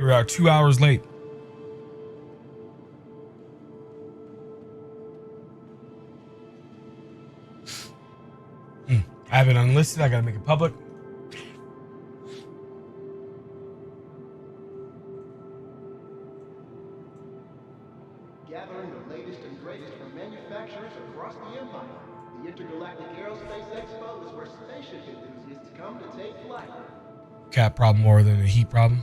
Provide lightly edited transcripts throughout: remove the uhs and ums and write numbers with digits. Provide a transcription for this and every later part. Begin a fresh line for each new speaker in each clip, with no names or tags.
We are 2 hours late. I have it unlisted. I gotta make it public.
Gathering the latest and greatest from manufacturers across the empire. The Intergalactic Aerospace Expo is where spaceship enthusiasts come to take flight.
Cat problem more than a heat problem.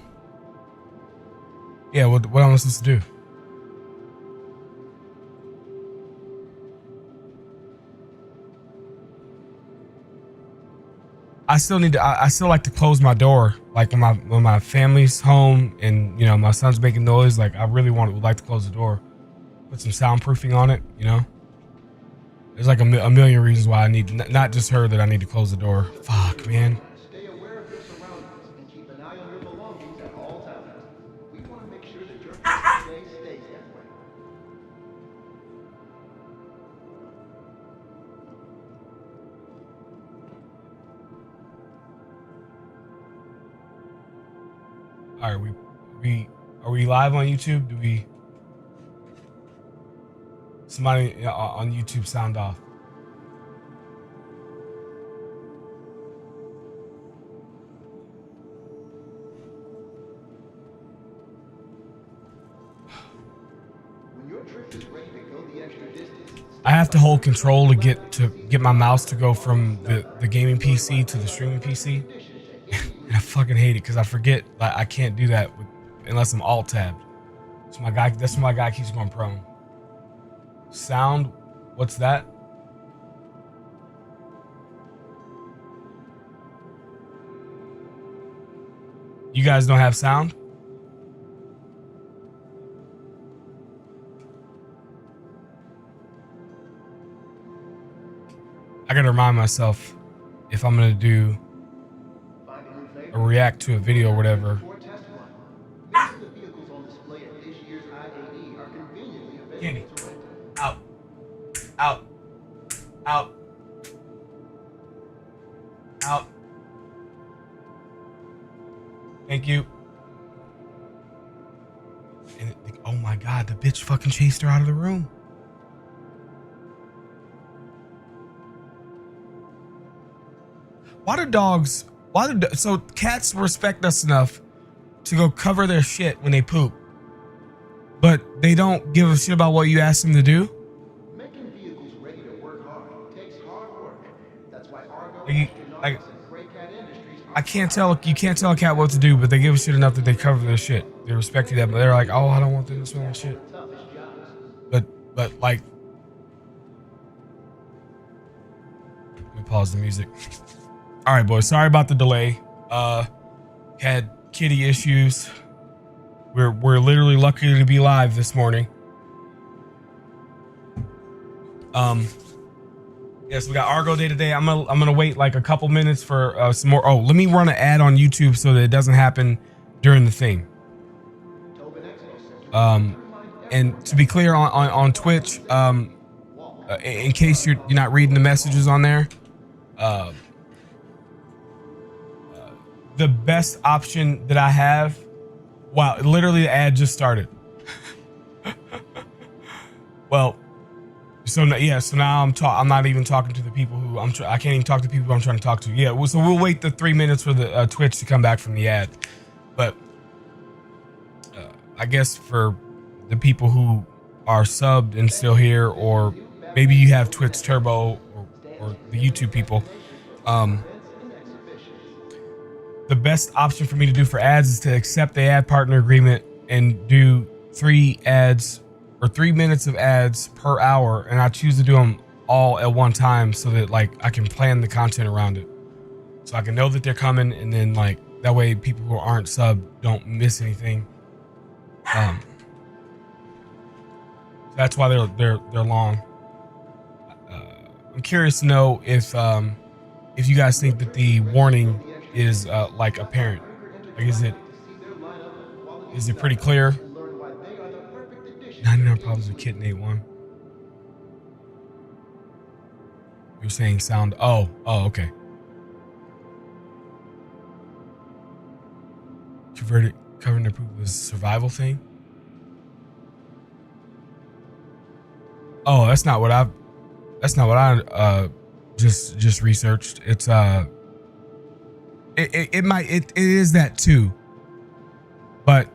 Yeah, what am I supposed to do? I still need to. I still like to close my door, like when my family's home and you know my son's making noise. Like I really would like to close the door, put some soundproofing on it. You know, there's like a million reasons why I need not just her that I need to close the door. Fuck, man.
Stay aware of your surroundings and keep an eye on your belongings at all times. We want to make sure that your day stays that way.
All right, are we live on YouTube? Do we? Somebody on YouTube sound off.
When your trip is ready to go the extra distance,
I have to hold control to get my mouse to go from the gaming PC to the streaming PC. And I fucking hate it because I forget like I can't do that unless I'm alt tabbed. So that's why my guy keeps going prone. Sound, what's that? You guys don't have sound? I gotta remind myself if I'm gonna do a react to a video or whatever.
most of the vehicles on display at this year's IAE are conveniently available
Kenny,
to rent.
out. Thank you. And oh my god, the bitch fucking chased her out of the room. So cats respect us enough to go cover their shit when they poop, but they don't give a shit about what you ask them to do?
Making vehicles ready to work hard takes hard work. That's why Argo
Like,
and Gray Cat Industries
you can't tell a cat what to do, but they give a shit enough that they cover their shit. They respect you that, but they're like, oh, I don't want them to smell like shit. But like, let me pause the music. All right, boys. Sorry about the delay. Had kitty issues. We're literally lucky to be live this morning. Yes, we got Argo Day today. I'm gonna wait like a couple minutes for some more. Oh, let me run an ad on YouTube so that it doesn't happen during the thing. And to be clear on Twitch, in case you're not reading the messages on there, the best option that I have. Wow, literally the ad just started. Well, so now I'm not even talking to the people who I can't even talk to people who I'm trying to talk to. Yeah, so we'll wait the 3 minutes for the Twitch to come back from the ad. But I guess for the people who are subbed and still here, or maybe you have Twitch Turbo or the YouTube people, the best option for me to do for ads is to accept the ad partner agreement and do 3 ads or 3 minutes of ads per hour, and I choose to do them all at one time so that like I can plan the content around it, so I can know that they're coming, and then like that way people who aren't subbed don't miss anything. That's why they're long. I'm curious to know if you guys think that the warning is like apparent. Like, is it pretty clear? 99 problems with Kitten 8.1. You're saying sound. Oh, okay. Covering their poop was a survival thing. Oh, that's not what I just researched. It's it is that too. But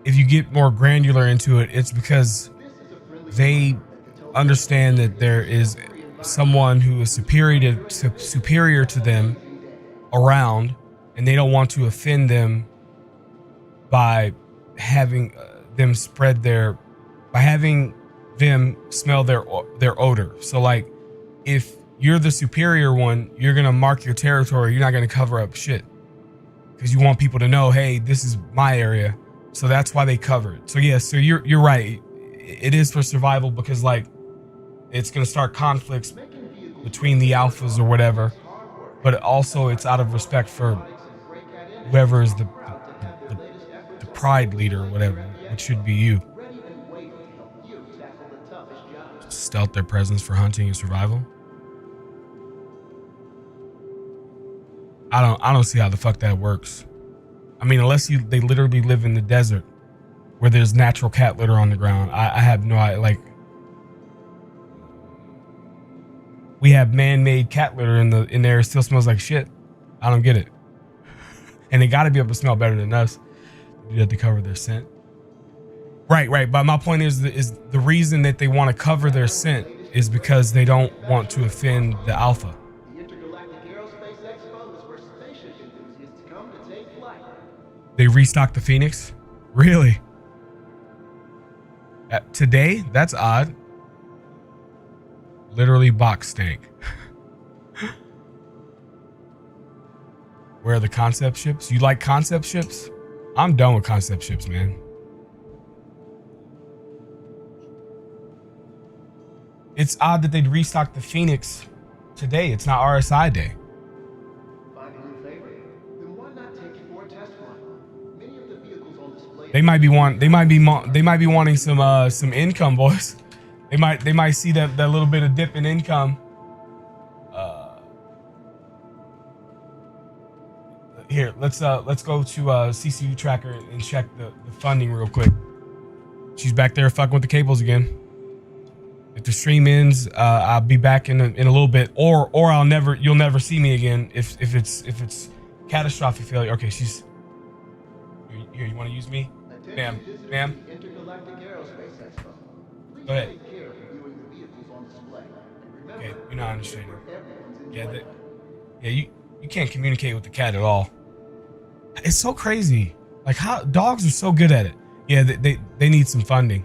if you get more granular into it, it's because they understand that there is someone who is superior to them around, and they don't want to offend them by having them spread their, by having them smell their odor. So like, if you're the superior one, you're gonna mark your territory. You're not gonna cover up shit because you want people to know, hey, this is my area. So that's why they cover it. So yeah, so you're right. It is for survival because like it's gonna start conflicts between the alphas or whatever. But also it's out of respect for whoever is the pride leader or whatever, which should be you. Stealth their presence for hunting and survival. I don't see how the fuck that works. I mean, unless they literally live in the desert where there's natural cat litter on the ground. I have no idea. Like, we have man-made cat litter in there. It still smells like shit. I don't get it. And they got to be able to smell better than us. You have to cover their scent. Right. But my point is the reason that they want to cover their scent is because they don't want to offend the alpha.
The Intergalactic Aerospace Expo is where spaceship enthusiasts come to take flight.
They restocked the Phoenix? Really? Today? That's odd. Literally box stank. Where are the concept ships? You like concept ships? I'm done with concept ships, man. It's odd that they'd restock the Phoenix today. It's not RSI day.
Find a new favorite? Then why not take it for a test run? Many of the vehicles on display.
They might be wanting some income, boys. They might see that little bit of dip in income. Here, let's go to CCU Tracker and check the funding real quick. She's back there fucking with the cables again. If the stream ends, I'll be back in a little bit, or you'll never see me again if it's catastrophic failure. Okay, she's here. You want to use me? Ma'am.
Intergalactic Aerospace Expo. Please
Go ahead.
take care of viewing the vehicles on display. And remember,
Okay, you're not understanding.
everyone's
Yeah, you can't communicate with the cat at all. It's so crazy. Like, how dogs are so good at it. Yeah, they need some funding.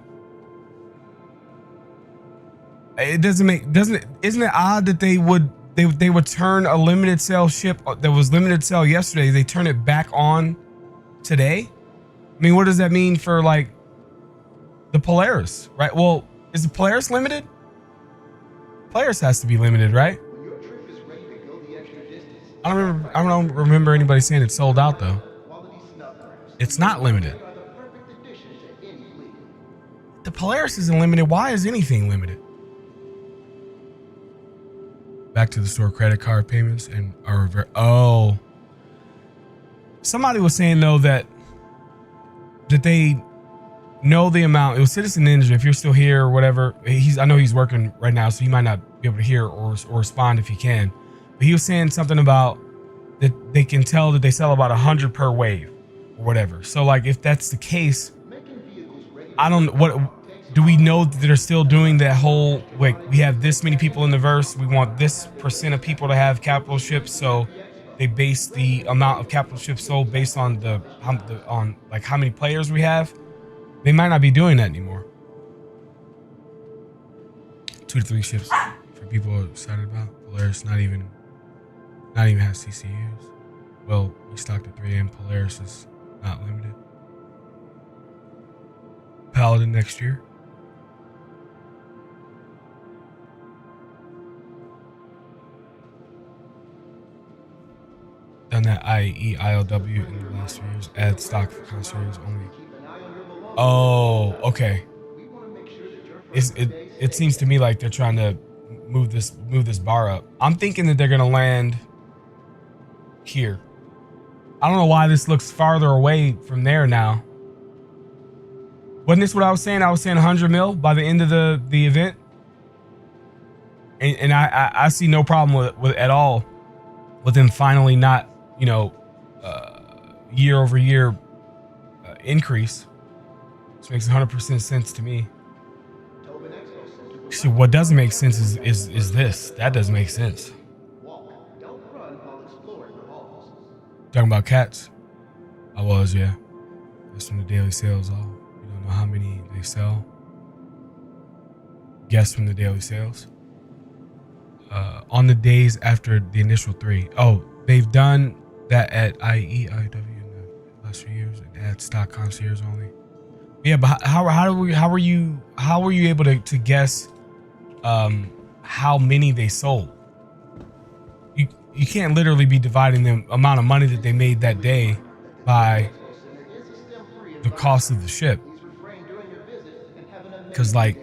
Isn't it odd that they would turn a limited sale ship that was limited sale yesterday, they turn it back on today? I mean, what does that mean for like the Polaris, right? Well, is the Polaris limited? Polaris has to be limited, right?
When your trip is ready to go the extra distance,
I don't remember anybody saying it's sold out though.
quality snuff wraps.
It's not limited.
They are the perfect addition to any fleet.
The Polaris isn't limited. Why is anything limited? Back to the store credit card payments and oh. Somebody was saying though that they know the amount. It was Citizen Ninja. If you're still here or whatever, I know he's working right now, so he might not be able to hear or respond if he can. But he was saying something about that they can tell that they sell about 100 per wave or whatever. So like, if that's the case, I don't, what do we know that they're still doing that whole, like, we have this many people in the verse, we want this percent of people to have capital ships, so they base the amount of capital ships sold based on on like how many players we have. They might not be doing that anymore. 2 to 3 ships for people excited about. Polaris not even has CCUs. Well, we stocked at 3 and Polaris is not limited. Paladin next year. Done that IAE, ILW in the last 3 years. Add stock for concerts only. Oh, okay. It seems to me like they're trying to move this bar up. I'm thinking that they're gonna land here. I don't know why this looks farther away from there now. Wasn't this what I was saying? I was saying 100 mil by the end of the event. And I see no problem with at all with them finally not, you know, year over year increase. Which makes 100% sense to me. See, what doesn't make sense is this. That doesn't make sense. Talking about cats? I was, yeah. That's from the daily sales. You don't know how many they sell. Guess from the daily sales. On the days after the initial 3. Oh, they've done that at IAE, IW in the last few years, and ad stock concierge only. Yeah, but how were you able to guess how many they sold? You can't literally be dividing the amount of money that they made that day by the cost of the ship, because like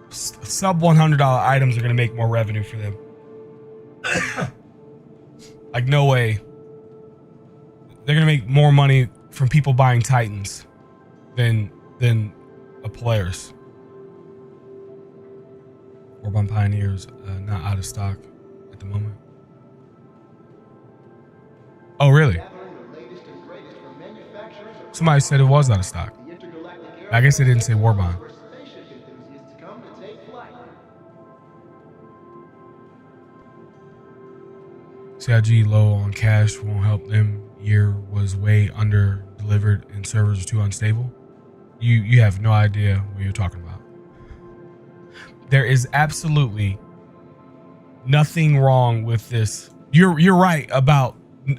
sub $100 items are gonna make more revenue for them. Like no way. They're gonna make more money from people buying Titans than a Polaris. Orban Pioneers not out of stock at the moment. Oh really? Somebody said it was out of stock. I guess they didn't say Warbond. CIG low on cash won't help them. Year was way under delivered and servers are too unstable. You have no idea what you're talking about. There is absolutely nothing wrong with this. You're right about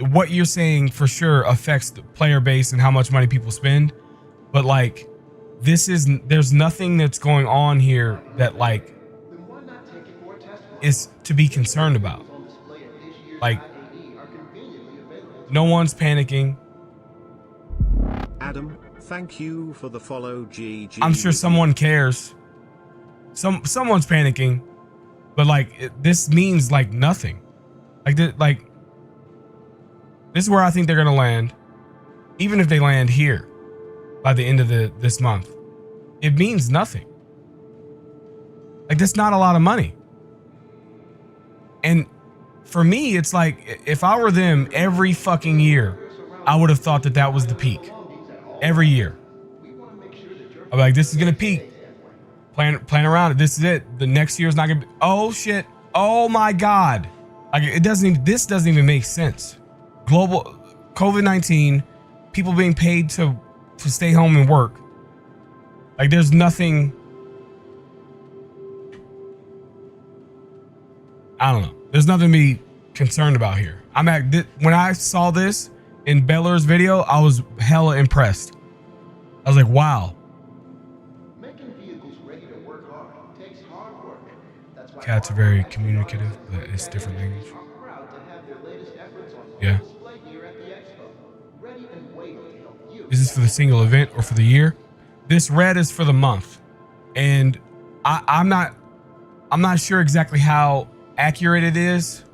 what you're saying, for sure affects the player base and how much money people spend, but like there's nothing that's going on here that like is to be concerned about. Like no one's panicking.
Adam, thank you for the follow. GG.
I'm sure someone cares. Someone's panicking, but like this means like nothing. Like this is where I think they're gonna land. Even if they land here by the end of this month, it means nothing. Like that's not a lot of money. And for me, it's like if I were them, every fucking year, I would have thought that was the peak. Every year, I'm like, this is gonna peak. Plan around it. This is it. The next year is not gonna be. Oh shit. Oh my god. Like this doesn't even make sense. Global COVID-19, people being paid to stay home and work. Like there's nothing. I don't know. There's nothing to be concerned about here. When I saw this in Beller's video, I was hella impressed. I was like, wow. Cats are very communicative, but it's different language. Yeah. Is this for the single event or for the year? This red is for the month, and I'm not sure exactly how accurate it is.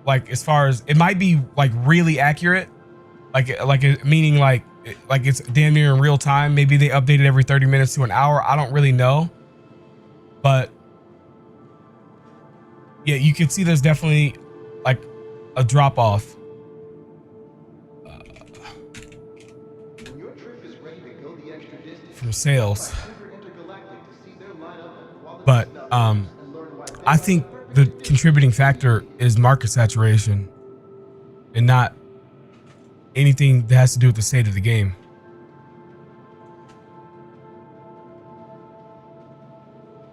Like as far as it might be like really accurate, like meaning like it's damn near in real time. Maybe they update it every 30 minutes to an hour. I don't really know, but yeah, you can see there's definitely like a drop off. From sales, but I think the contributing factor is market saturation and not anything that has to do with the state of the game.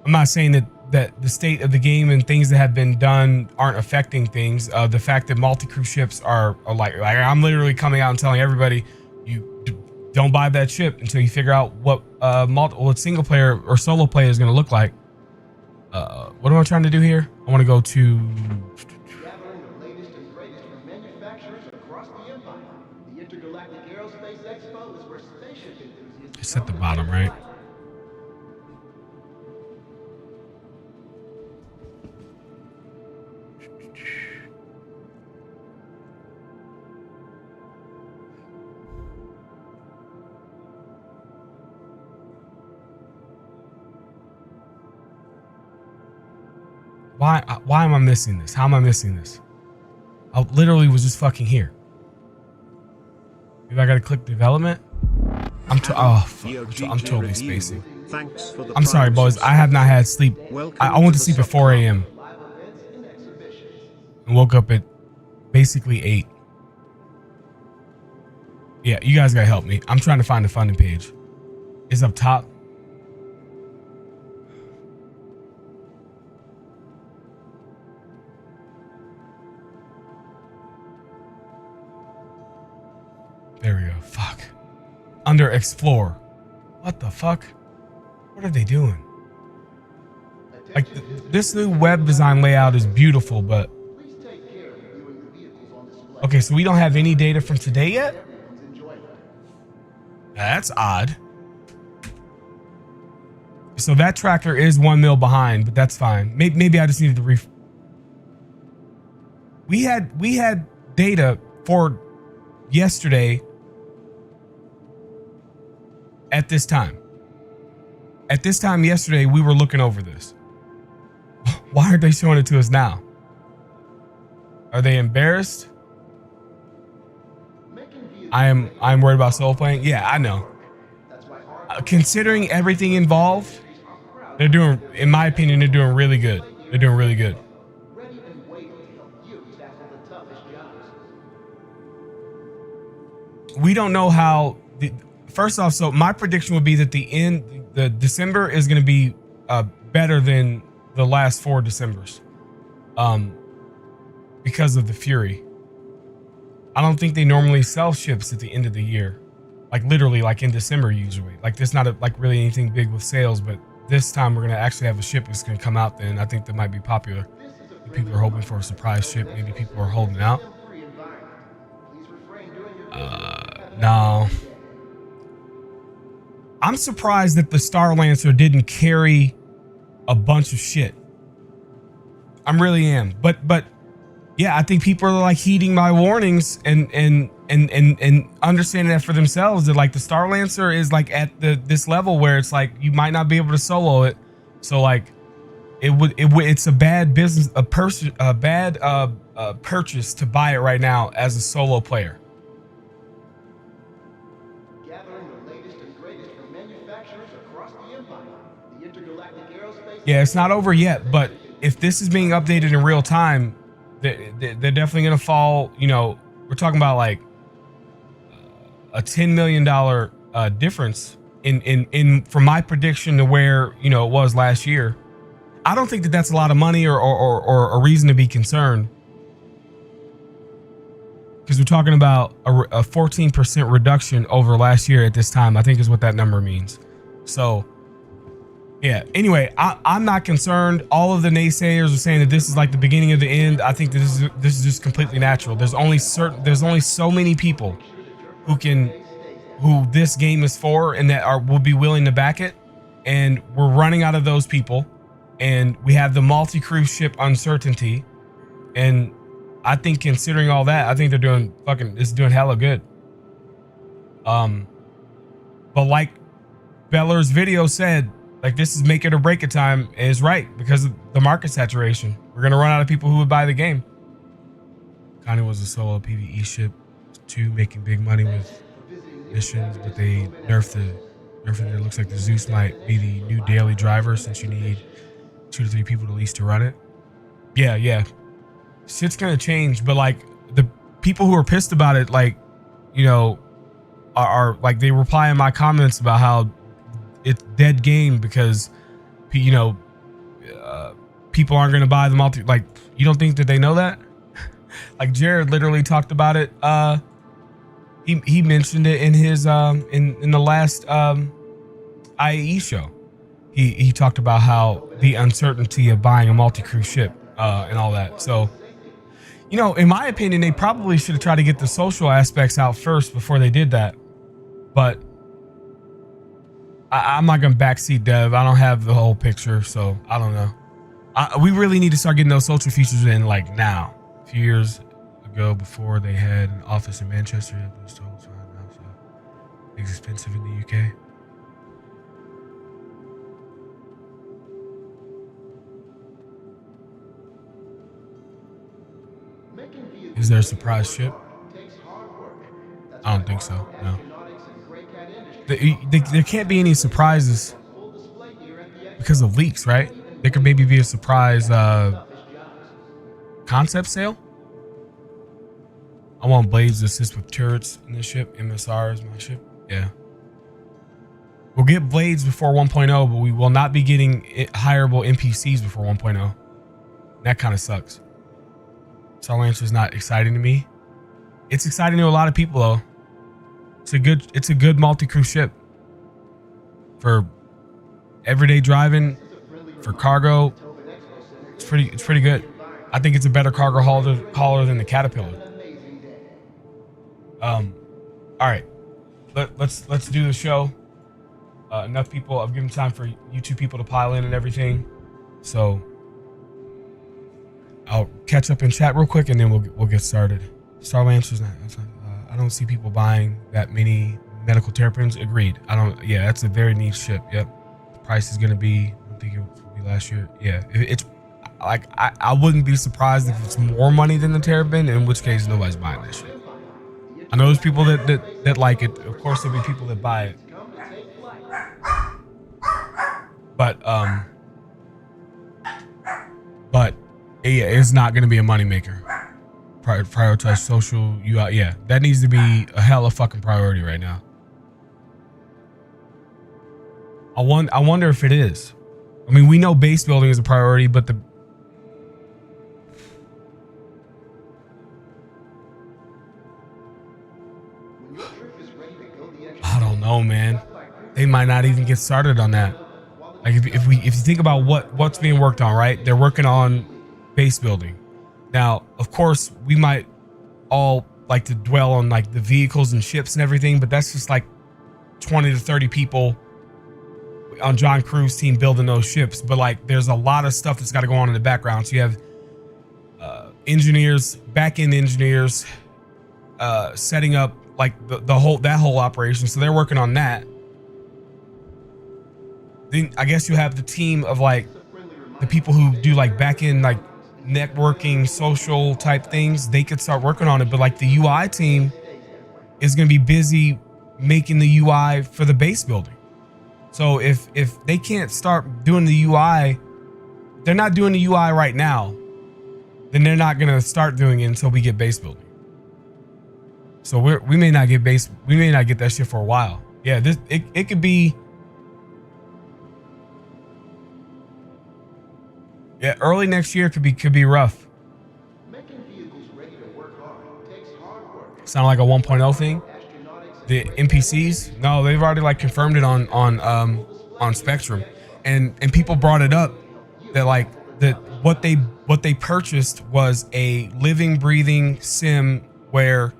I'm not saying that the state of the game and things that have been done aren't affecting things. The fact that multi-crew ships are like I'm literally coming out and telling everybody, don't buy that ship until you figure out what single player or solo play is going to look like. What am I trying to do here? I want to go to it's at the bottom, right? Why am I missing this? How am I missing this? I literally was just fucking here. Maybe I gotta click development. I'm totally spacing.
Thanks for the
I'm sorry, boys. I have not had sleep. I went to sleep at 4 a.m.
Live events and exhibitions.
and woke up at basically 8. Yeah, you guys gotta help me. I'm trying to find the funding page. It's up top. There we go. Fuck. Under explore. What the fuck? What are they doing? Like this new web design layout is beautiful, but
Please take care of viewing the vehicles on display.
okay, so we don't have any data from today yet?
Everyone's enjoyment.
That's odd. So that tracker is 1 mil behind, but that's fine. Maybe I just needed to we had data for yesterday at this time. At this time yesterday, we were looking over this. Why aren't they showing it to us now? Are they embarrassed? I'm worried about solo playing. Yeah, I know. Considering everything involved, they're doing, in my opinion, they're doing really good. They're doing really good.
Ready and waiting to help you tackle the toughest jobs.
We don't know how. First off, so my prediction would be that the December is going to be better than the last 4 Decembers, because of the Fury. I don't think they normally sell ships at the end of the year, like literally, like in December usually. Like there's not like really anything big with sales, but this time we're gonna actually have a ship that's gonna come out. Then I think that might be popular. People are hoping for a surprise ship. Maybe people are holding out. No. I'm surprised that the Star Lancer didn't carry a bunch of shit. I really am. But yeah, I think people are like heeding my warnings and understanding that for themselves, that like the Star Lancer is like at this level where it's like you might not be able to solo it. So like it's a bad business, a bad purchase to buy it right now as a solo player. Yeah, it's not over yet, but if this is being updated in real time, they're definitely going to fall. You know, we're talking about like a $10 million difference in from my prediction to where, you know, it was last year. I don't think that that's a lot of money or a reason to be concerned, because we're talking about a 14% reduction over last year at this time, I think is what that number means. So yeah, anyway, I'm not concerned. All of the naysayers are saying that this is like the beginning of the end. I think that this is just completely natural. There's only so many people who this game is for and that will be willing to back it. And we're running out of those people. And we have the multi-cruise ship uncertainty. And I think considering all that, I think they're doing hella good. But like Beller's video said, like this is make it or break it time, and it's right because of the market saturation. We're gonna run out of people who would buy the game. Connie was a solo PvE ship, 2 making big money with missions, but they nerfed it. It looks like the Zeus might be the new daily driver since you need 2 to 3 people at least to run it. Yeah. Shit's gonna change, but like the people who are pissed about it, like, you know, are like they reply in my comments about how it's dead game because, you know, people aren't going to buy the multi. Like, you don't think that they know that? Like Jared literally talked about it. He mentioned it in his in the last IAE show. He talked about how the uncertainty of buying a multi-cruise ship and all that. So, you know, in my opinion, they probably should have tried to get the social aspects out first before they did that. But I'm not gonna backseat dev. I don't have the whole picture, so I don't know. We really need to start getting those social features in like now. A few years ago, before they had an office in Manchester, it was totally fine now, so it's expensive in the UK.
Making vehicles
Is there a
ready to
surprise
work
ship?
hard takes hard work. That's
I
why
don't think so.
Argo
No.
Astronautics and Gray Cat Industries
There can't be any surprises
on full display here at the
because
expo.
of leaks, right?
Don't even
There could
wait
maybe be a
until the
surprise
toughest jobs.
concept sale. I want blades to assist with turrets in this ship. MSR is my ship. Yeah. We'll get blades before 1.0, but we will not be getting hireable NPCs before 1.0. That kind of sucks. Star Lancer is not exciting to me. It's exciting to a lot of people though. It's a good multi-crew ship for everyday driving, for cargo. It's pretty good. I think it's a better cargo hauler than the Caterpillar. All right, let's do the show. Enough people. I've given time for you two people to pile in and everything, so I'll catch up in chat real quick and then we'll get started. Star Lancer's not. I don't see people buying that many medical terrapins. Agreed. I don't. Yeah, that's a very niche ship. Yep. The price is gonna be. I don't think it will be last year. Yeah, it's like I wouldn't be surprised if it's more money than the terrapin. In which case, nobody's buying that shit. I know there's people that like it. Of course, there'll be people that buy it. But yeah, it's not gonna be a moneymaker. Prioritize social UI. Yeah, that needs to be a hella fucking priority right now. I wonder if it is. I mean, we know base building is a priority, but I don't know, man. They might not even get started on that. Like if you think about what's being worked on, right? They're working on base building. Now, of course, we might all like to dwell on like the vehicles and ships and everything, but that's just like 20 to 30 people on John Crew's team building those ships. But like, there's a lot of stuff that's got to go on in the background. So you have engineers, back-end engineers, setting up like the whole operation. So they're working on that. Then I guess you have the team of like the people who do like back-end like networking, social type things. They could start working on it, but like the UI team is going to be busy making the UI for the base building. So if they can't start doing the UI, they're not doing the UI right now, then they're not going to start doing it until we get base building. So we may not get that shit for a while. Yeah, it could be. Yeah, early next year could be rough.
Making vehicles ready to work hard takes hard work.
Sound like a 1.0 thing? The NPCs? No, they've already like confirmed it on Spectrum, and people brought it up that like that what they purchased was a living, breathing sim where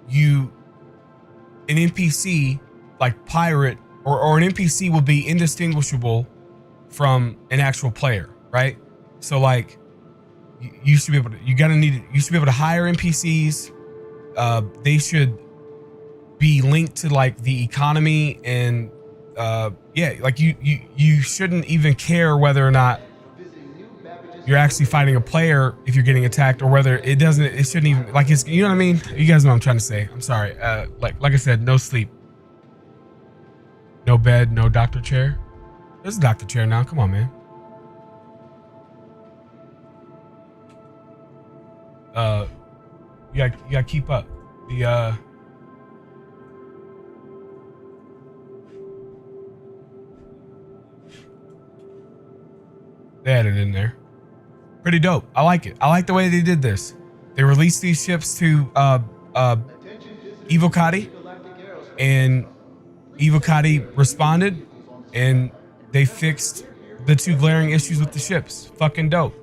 an NPC like pirate or an NPC will be indistinguishable from an actual player. Right, so like you should be able to. You should be able to hire NPCs. They should be linked to like the economy and yeah, like you shouldn't even care whether or not you're actually fighting a player if you're getting attacked, or whether it shouldn't even like it's. You know what I mean? You guys know what I'm trying to say. I'm sorry. Like I said, no sleep, no bed, no doctor chair. There's a doctor chair now. Come on, man. You gotta keep up. They had it in there. Pretty dope. I like it. I like the way they did this. They released these ships to Evocati, and Evocati responded, and they fixed the two glaring issues with the ships. Fucking dope.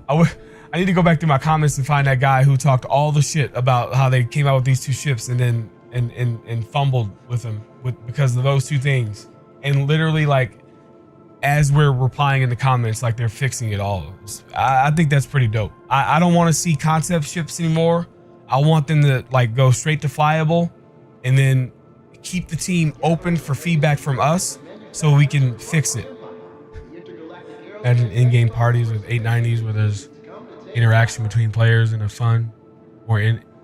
I need to go back through my comments and find that guy who talked all the shit about how they came out with these two ships and then and fumbled with them because of those two things. And literally, like, as we're replying in the comments, like they're fixing it all. I think that's pretty dope. I don't want to see concept ships anymore. I want them to like go straight to flyable, and then keep the team open for feedback from us so we can fix it. And in-game parties with 890s where there's interaction between players in a fun or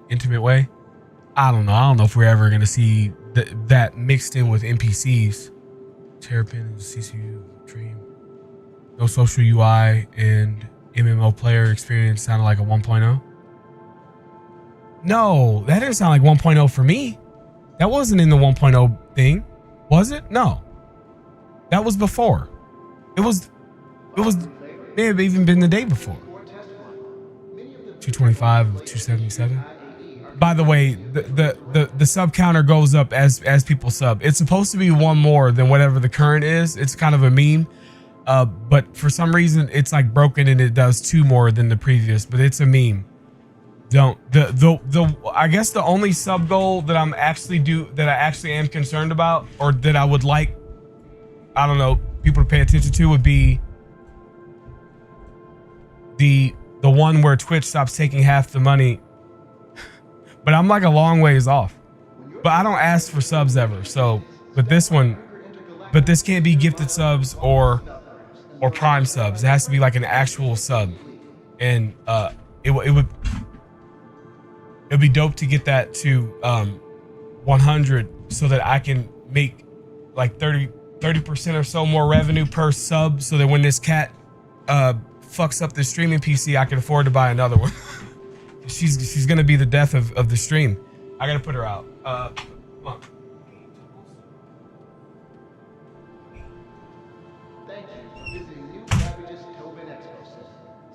intimate way. I don't know. I don't know if we're ever going to see that mixed in with NPCs. Terrapin and CCU Dream. No social UI and MMO player experience sounded like a 1.0. No, that didn't sound like 1.0 for me. That wasn't in the 1.0 thing, was it? No, that was before. It may have even been the day before. 225 of 277. By the way, the sub counter goes up as people sub. It's supposed to be one more than whatever the current is. It's kind of a meme, but for some reason it's like broken and it does 2 more than the previous. But it's a meme. I guess the only sub goal that I actually am concerned about, or that I would like, I don't know, people to pay attention to, would be the one where Twitch stops taking half the money. But I'm like a long ways off. But I don't ask for subs ever. So, but this can't be gifted subs or prime subs. It has to be like an actual sub. And it'd be dope to get that to 100 so that I can make like 30% or so more revenue per sub, so that when this cat fucks up the streaming PC, I can afford to buy another one. She's gonna be the death of the stream. I gotta put her out. Come on.
Thank you for visiting New Cabbage's Tobin Expo Center.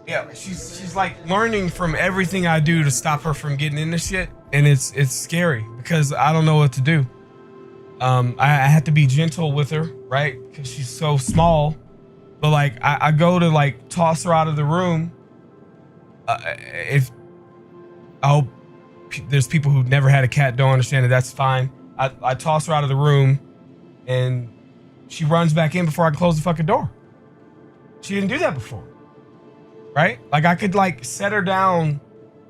Yeah, she's like learning from everything I do to stop her from getting into shit, and it's scary because I don't know what to do. I have to be gentle with her, right? Because she's so small. But like I go to like toss her out of the room. If I hope there's people who've never had a cat don't understand it, that's fine. I toss her out of the room and she runs back in before I can close the fucking door. She didn't do that before. Right? Like I could like set her down,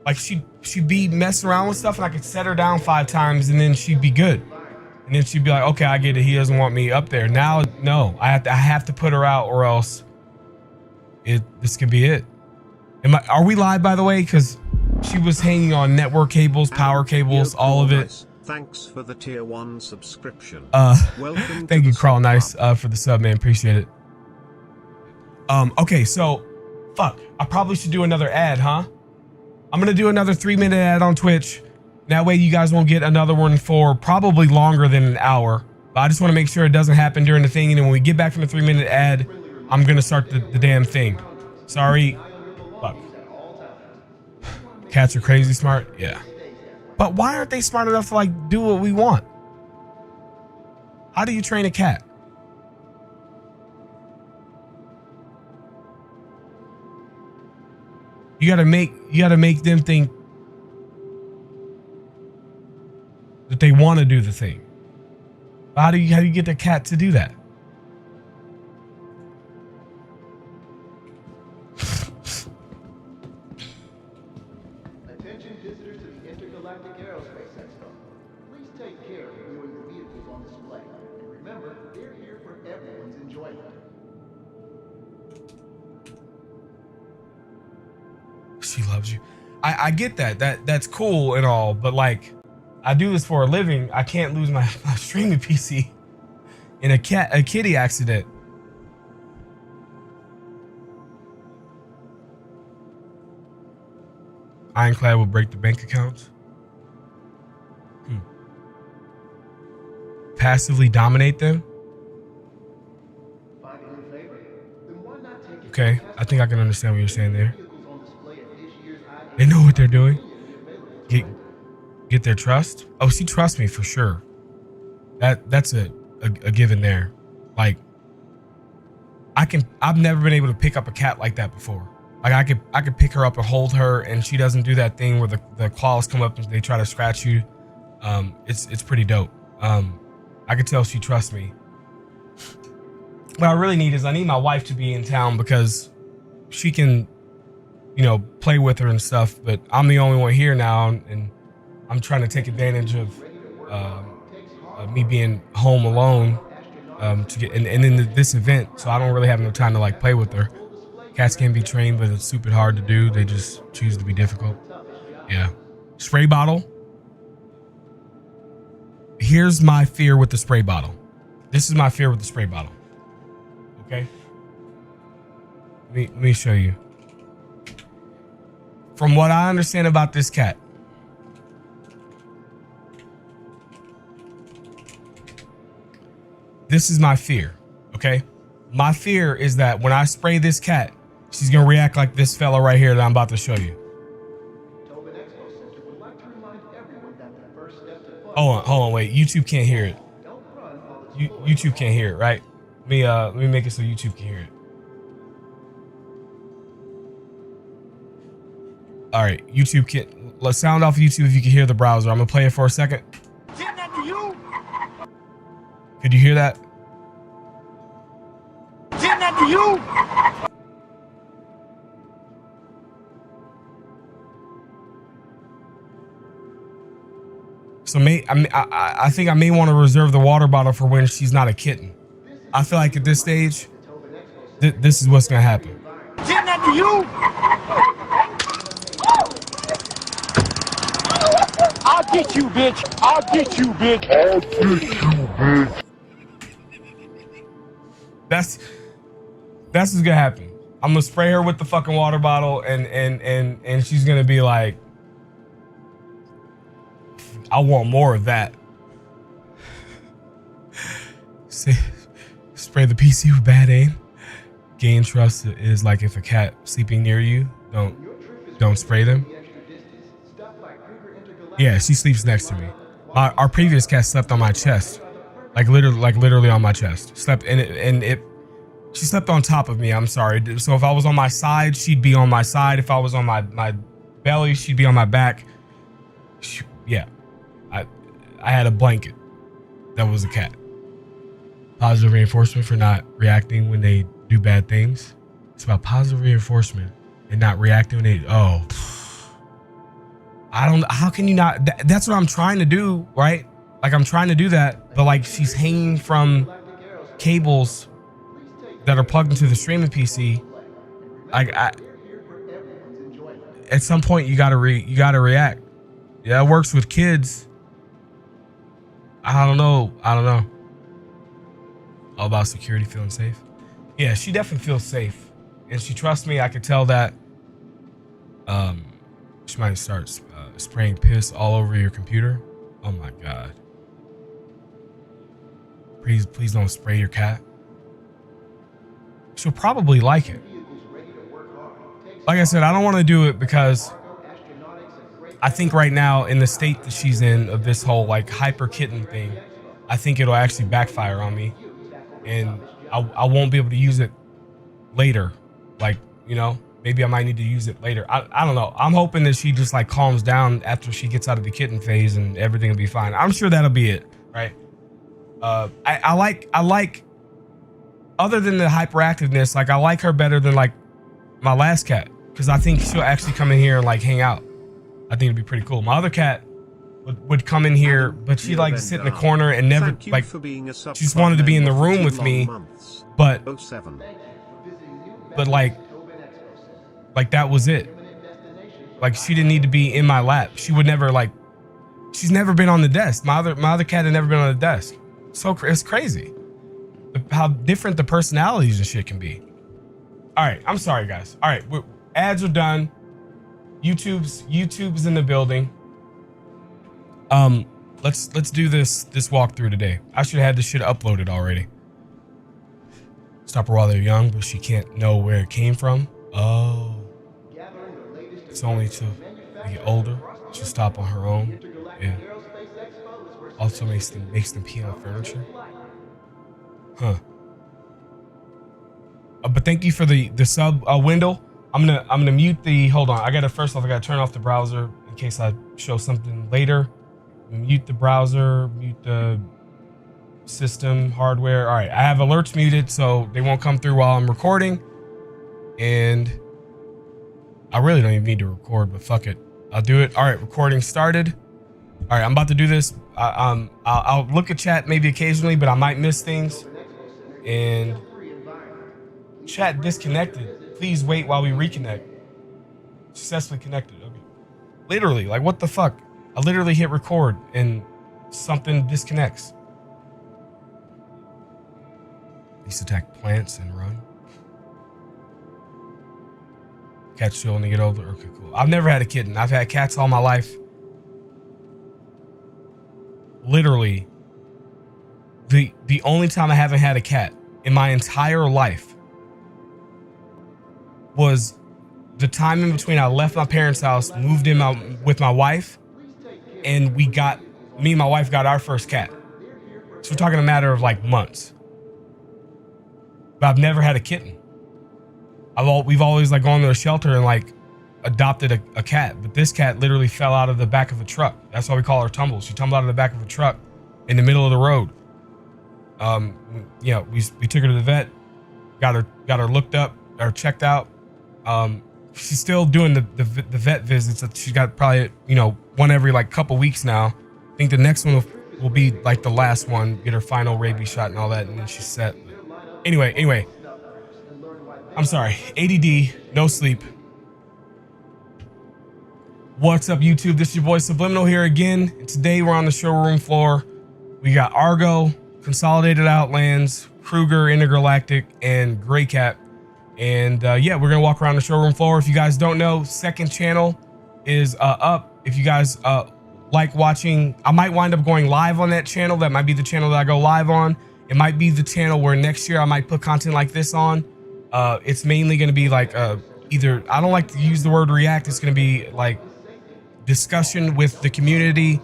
like she'd be messing around with stuff and I could set her down 5 times and then she'd be good. And then she'd be like, okay, I get it. He doesn't want me up there. Now, no, I have to put her out or else this could be it. Are we live, by the way? Because she was hanging on network cables, power cables, all of it.
Thanks for the tier 1 subscription.
Welcome. Thank you, Crawl Nice, for the sub, man. Appreciate it. Okay, so fuck. I probably should do another ad, huh? I'm gonna do another 3-minute ad on Twitch. That way you guys won't get another one for probably longer than an hour. But I just want to make sure it doesn't happen during the thing. And then when we get back from the 3-minute ad, I'm gonna start the damn thing. Sorry. Fuck. Cats are crazy smart. Yeah. But why aren't they smart enough to like do what we want? How do you train a cat? You gotta make them think that they want to do the thing. How do you get the cat to do that?
Attention visitors to the Intergalactic Aerospace Expo. Please take care of viewing the vehicles on display. And remember, they're here for everyone's enjoyment.
She loves you. I get that's cool and all, but like I do this for a living. I can't lose my streaming PC in a kitty accident. Ironclad will break the bank accounts. Passively dominate them. Okay, I think I can understand what you're saying there. They know what they're doing. Get their trust. Oh, she trusts me for sure. That's a given there. Like I've never been able to pick up a cat like that before. Like I could pick her up and hold her, and she doesn't do that thing where the claws come up and they try to scratch you. It's pretty dope. I could tell she trusts me. What I really need is I need my wife to be in town because she can, play with her and stuff. But I'm the only one here now, and I'm trying to take advantage of me being home alone to get and in this event, so I don't really have no time to like play with her. Cats can be trained, but it's stupid hard to do. They just choose to be difficult. Yeah. Spray bottle. Here's my fear with the spray bottle. This is my fear with the spray bottle. Okay. Let me show you. From what I understand about this cat, this is my fear. Okay. My fear is that when I spray this cat, she's going to react like this fella right here that I'm about to show you. Hold on, wait. YouTube can't hear it. YouTube can't hear it, right? Let me make it so YouTube can hear it. All right, YouTube can. Let's sound off YouTube if you can hear the browser. I'm gonna play it for a second. Could you hear that? So I think I may want to reserve the water bottle for when she's not a kitten. I feel like at this stage, this is what's gonna happen.
I'll get you, bitch. I'll get you, bitch. I'll get you, bitch.
That's what's gonna happen. I'm gonna spray her with the fucking water bottle, and she's gonna be like, I want more of that. Spray the PC with bad aim. Gain trust is like if a cat sleeping near you, don't spray them. Yeah, she sleeps next to me. Our previous cat slept on my chest, like literally on my chest. She slept on top of me. I'm sorry. So if I was on my side, she'd be on my side. If I was on my belly, she'd be on my back. Yeah, I had a blanket that was a cat. Positive reinforcement for not reacting when they do bad things. It's about positive reinforcement and not reacting when they. Oh. I don't. How can you not? That's what I'm trying to do, right? Like I'm trying to do that, but like she's hanging from cables that are plugged into the streaming PC. At some point you gotta react. Yeah, it works with kids. I don't know. All about security, feeling safe. Yeah, she definitely feels safe, and she trusts me. I could tell that. She might start spraying piss all over your computer. Oh my god. Please don't spray your cat. She'll probably like it. Like I said, I don't want to do it because I think right now in the state that she's in of this whole like hyper kitten thing, I think it'll actually backfire on me, and I won't be able to use it later. Like, you know, maybe I might need to use it later. I don't know. I'm hoping that she just like calms down after she gets out of the kitten phase and everything will be fine. I'm sure that'll be it, right? I like other than the hyperactiveness, like I like her better than like my last cat, because I think she'll actually come in here and like hang out. I think it'd be pretty cool. My other cat would come in here, but she'd like sit in the corner and never like, she just wanted to be in the room with me, but like that was it. Like she didn't need to be in my lap. She would never like, she's never been on the desk. My other cat had never been on the desk. So it's crazy how different the personalities and shit can be. All right, I'm sorry guys. All right, ads are done. YouTube's in the building. Let's do this walkthrough today. I should have had this shit uploaded already. Stop her while they're young, but she can't know where it came from. Oh, it's only to get older. She'll stop on her own. Yeah. Also makes them pee on furniture. Huh. But thank you for the sub window. I'm gonna mute the. Hold on. I gotta turn off the browser in case I show something later. Mute the browser. Mute the system hardware. All right. I have alerts muted so they won't come through while I'm recording. And I really don't even need to record, but fuck it. I'll do it. All right. Recording started. All right. I'm about to do this. I'll look at chat maybe occasionally, but I might miss things. And chat disconnected Please wait while we reconnect. Successfully connected. Okay. Literally, like what the fuck? I literally hit record and something disconnects. These attack plants and run. Cats still when they get older. Okay, cool. I've never had a kitten. I've had cats all my life. Literally, the only time I haven't had a cat in my entire life was the time in between I left my parents' house, moved in with my wife, and me and my wife got our first cat. So we're talking a matter of like months. But I've never had a kitten. We've always like gone to a shelter and like adopted a cat, but this cat literally fell out of the back of a truck. That's why we call her Tumbles. She tumbled out of the back of a truck in the middle of the road. You know, we took her to the vet, got her looked up or checked out. She's still doing the vet visits. She's got probably, you know, one every like couple weeks now. I think the next one will be like the last one, get her final rabies shot and all that, and then she's set. Anyway, I'm sorry. ADD, no sleep. What's up, YouTube? This is your boy Subliminal here again. And today we're on the showroom floor. We got Argo, Consolidated Outlands, Kruger, Intergalactic, and Grey Cat. And yeah, we're gonna walk around the showroom floor. If you guys don't know, second channel is up. If you guys like watching, I might wind up going live on that channel. That might be the channel that I go live on. It might be the channel where next year I might put content like this on. It's mainly gonna be like either, I don't like to use the word react. It's gonna be like discussion with the community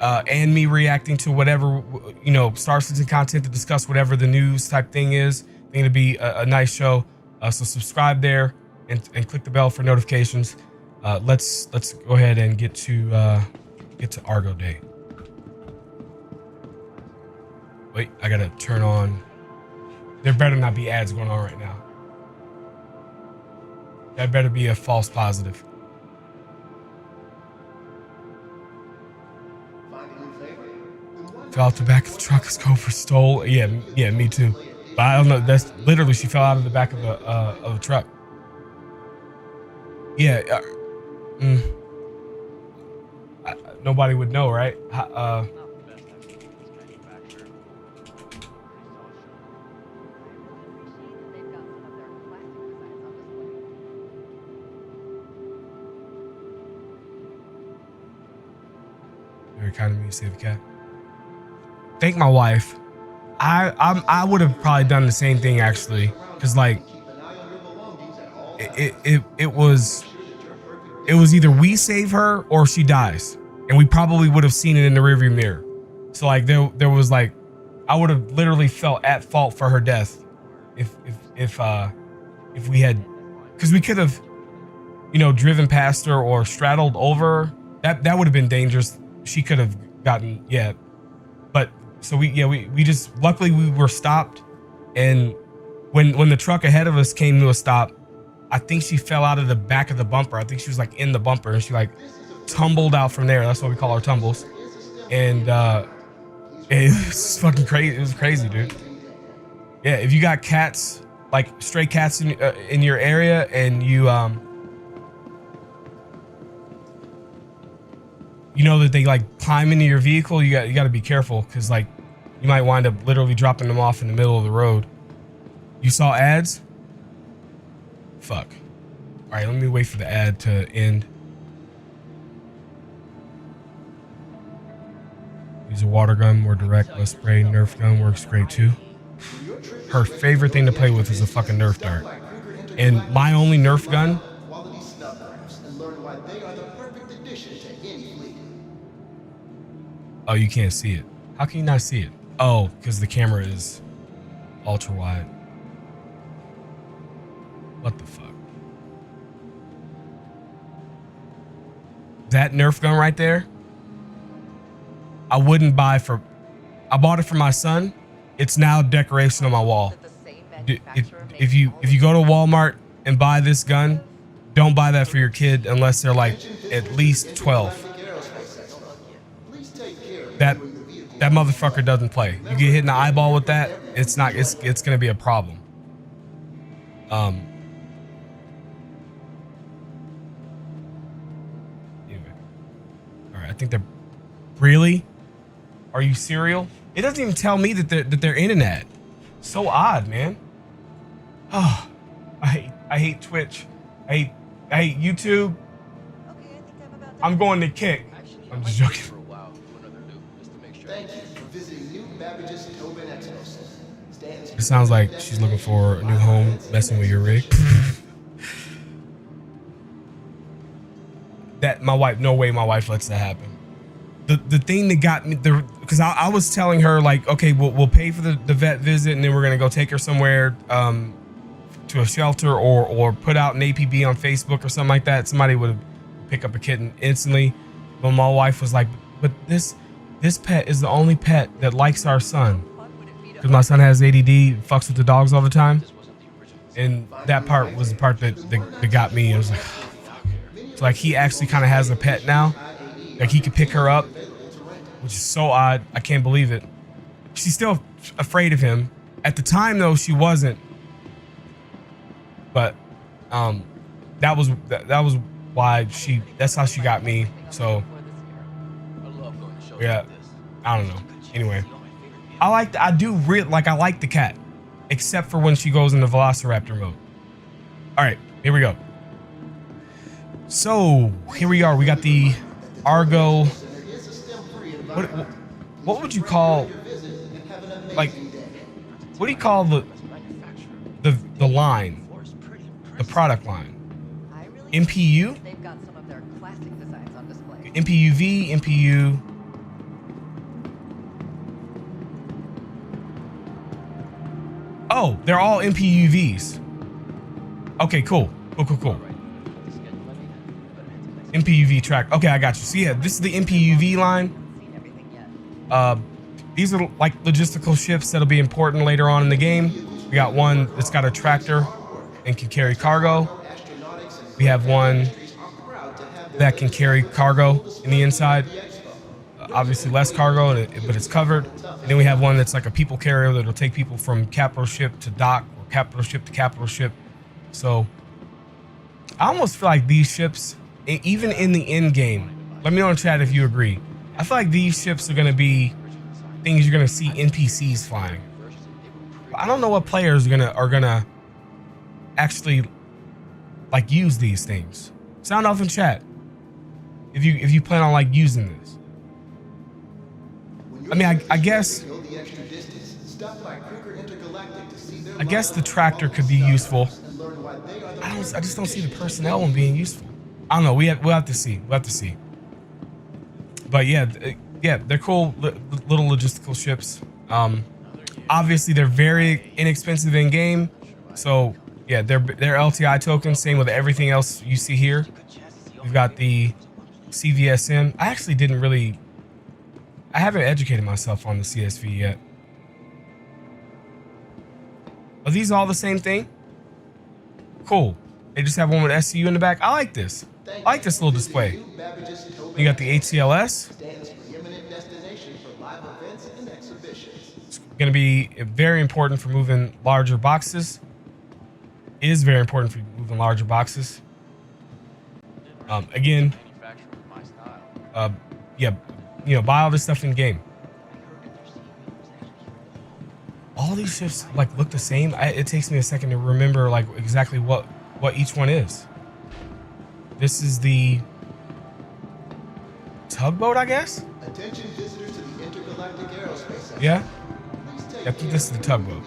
and me reacting to whatever, you know, Star Citizen content to discuss whatever the news type thing is. I think it'll be a nice show. So subscribe there and click the bell for notifications. Let's go ahead and get to Argo Day. Wait, I gotta turn on. There better not be ads going on right now. That better be a false positive. Fell out the back of the truck. Let's go for stole. Yeah, me too. But I don't know. That's literally, she fell out of the back of a truck. Yeah. Nobody would know, right? Very kind of me to save a cat. Thank my wife. I would have probably done the same thing actually, because like it was either we save her or she dies, and we probably would have seen it in the rearview mirror. So like there was like, I would have literally felt at fault for her death if we had, because we could have, you know, driven past her or straddled over. That would have been dangerous. She could have gotten, yeah. But so we just, luckily we were stopped, and when the truck ahead of us came to a stop, I think she fell out of the back of the bumper. I think she was like in the bumper, and she like tumbled out from there. That's what we call our tumbles. And it was fucking crazy. It was crazy, dude. Yeah, if you got cats, like stray cats in your area, and you know that they like climb into your vehicle, you got to be careful, because like you might wind up literally dropping them off in the middle of the road. You saw ads? Fuck. All right, let me wait for the ad to end. Use a water gun, more direct, less spray. Nerf gun works great too. Her favorite thing to play with is a fucking Nerf dart. And my only Nerf gun, oh, you can't see it. How can you not see it? Oh, because the camera is ultra wide. What the fuck? That Nerf gun right there, I wouldn't buy for, I bought it for my son. It's now decoration on my wall. If you go to Walmart and buy this gun, don't buy that for your kid unless they're like at least 12. That motherfucker doesn't play. You get hit in the eyeball with that, it's gonna be a problem. I think they're really. Are you serial? It doesn't even tell me that they're in an ad. So odd, man. Oh, I hate Twitch. I hate YouTube. I'm going to kick. I'm just joking.
Thank you for visiting New Babbage's Tobin Expos.
It sounds like she's looking for a new home, messing with your rig. That my wife, no way my wife lets that happen. The thing that got me, because I was telling her like, okay, we'll pay for the vet visit, and then we're gonna go take her somewhere to a shelter or put out an APB on Facebook or something like that. Somebody would pick up a kitten instantly. But my wife was like, but this pet is the only pet that likes our son, because my son has ADD, fucks with the dogs all the time. And that part was the part that got me. It was like, oh, fuck. So like he actually kind of has a pet now. Like he could pick her up, which is so odd. I can't believe it. She's still afraid of him. At the time though, she wasn't. But that was why that's how she got me. So yeah, I don't know. Anyway, I like the cat, except for when she goes into Velociraptor mode. All right, here we go. So here we are. We got the Argo. What would you call, like, what do you call the line, the product line? MPU? MPUV, MPU. Oh, they're all MPUVs. Okay, cool. Cool. MPUV track. Okay, I got you. So yeah, this is the MPUV line. These are like logistical ships that'll be important later on in the game. We got one that's got a tractor and can carry cargo. We have one that can carry cargo in the inside. Obviously less cargo, but it's covered. And then we have one that's like a people carrier that'll take people from capital ship to dock, or capital ship to capital ship. So I almost feel like these ships, even in the end game, let me know in chat if you agree. I feel like these ships are going to be things you're going to see NPCs flying. I don't know what players are gonna actually like use these things. Sound off in chat if you plan on like using this. I mean, I guess the tractor could be useful. I just don't see the personnel one being useful. I don't know. We'll have to see. But yeah, they're cool little logistical ships. Obviously they're very inexpensive in game. So yeah, they're LTI tokens. Same with everything else you see here. We've got the CVSM. I haven't educated myself on the CSV yet. Are these all the same thing? Cool. They just have one with SCU in the back. I like this. I like this little display. You got the HCLS. It's going to be very important for moving larger boxes. It is very important for moving larger boxes. Again, yeah, buy all this stuff in game. All these ships like look the same. It takes me a second to remember like exactly what each one is. This is the tugboat, I guess.
Attention visitors to the Intergalactic Aerospace Center.
Yeah, I think this is the tugboat.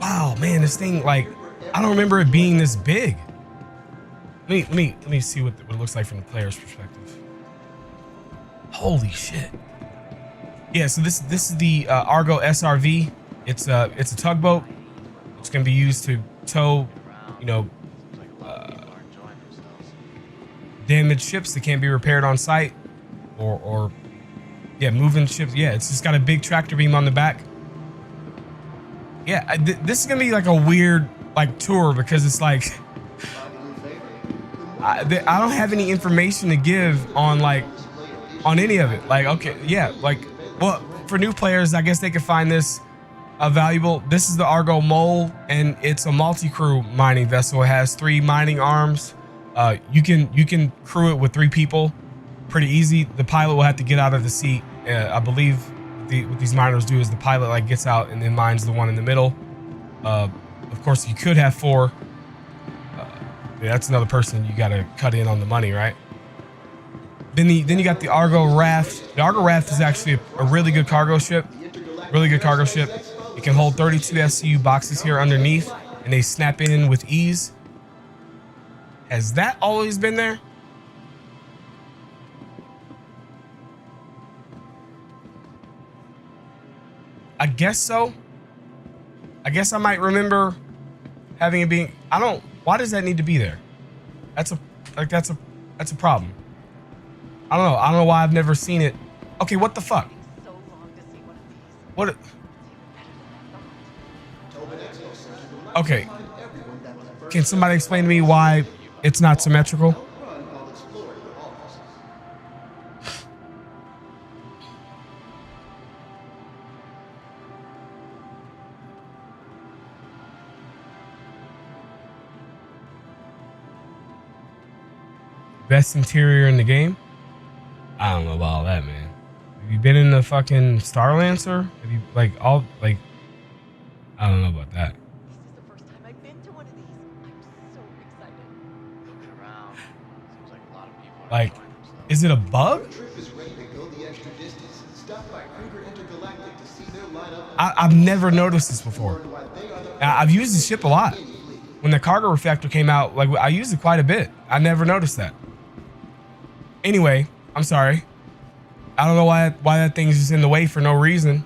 Wow, man, this thing, like, I don't remember it being this big. Let me see what it looks like from the player's perspective. Holy shit. Yeah, so this is the Argo SRV. It's a tugboat. It's gonna be used to tow, damaged ships that can't be repaired on site, or moving ships. Yeah, it's just got a big tractor beam on the back. Yeah, this is gonna be like a weird like tour, because it's like I don't have any information to give on any of it. Like, okay, yeah, like, well, for new players, I guess they could find this valuable. This is the Argo Mole, and it's a multi-crew mining vessel. It has 3 mining arms. You can crew it with 3 people. pretty easy. The pilot will have to get out of the seat. I believe what these miners do is the pilot like gets out and then mines the one in the middle. Of course, you could have 4. Yeah, that's another person you got to cut in on the money, right? Then you got the Argo Raft. The Argo Raft is actually a really good cargo ship. Really good cargo ship. It can hold 32 SCU boxes here underneath, and they snap in with ease. Has that always been there? I guess so. I guess I might remember having it being. I don't. Why does that need to be there? That's a problem. I don't know. I don't know why I've never seen it. Okay, what the fuck? What? Okay. Can somebody explain to me why it's not symmetrical? Best interior in the game? I don't know about all that, man. Have you been in the fucking Star Lancer? Have you like all like? I don't know about that.
This is the first time I've been to one of these. I'm so excited.
Looking around, seems like a lot of people are
Like,
enjoying themselves.
is it a bug?
Trip is ready to go the extra distance. Stop by Kruger Intergalactic to see their lineup.
I've never noticed this before. I've used the ship a lot. When the cargo refactor came out, like I used it quite a bit. I never noticed that. Anyway, I'm sorry. I don't know why that thing's just in the way for no reason.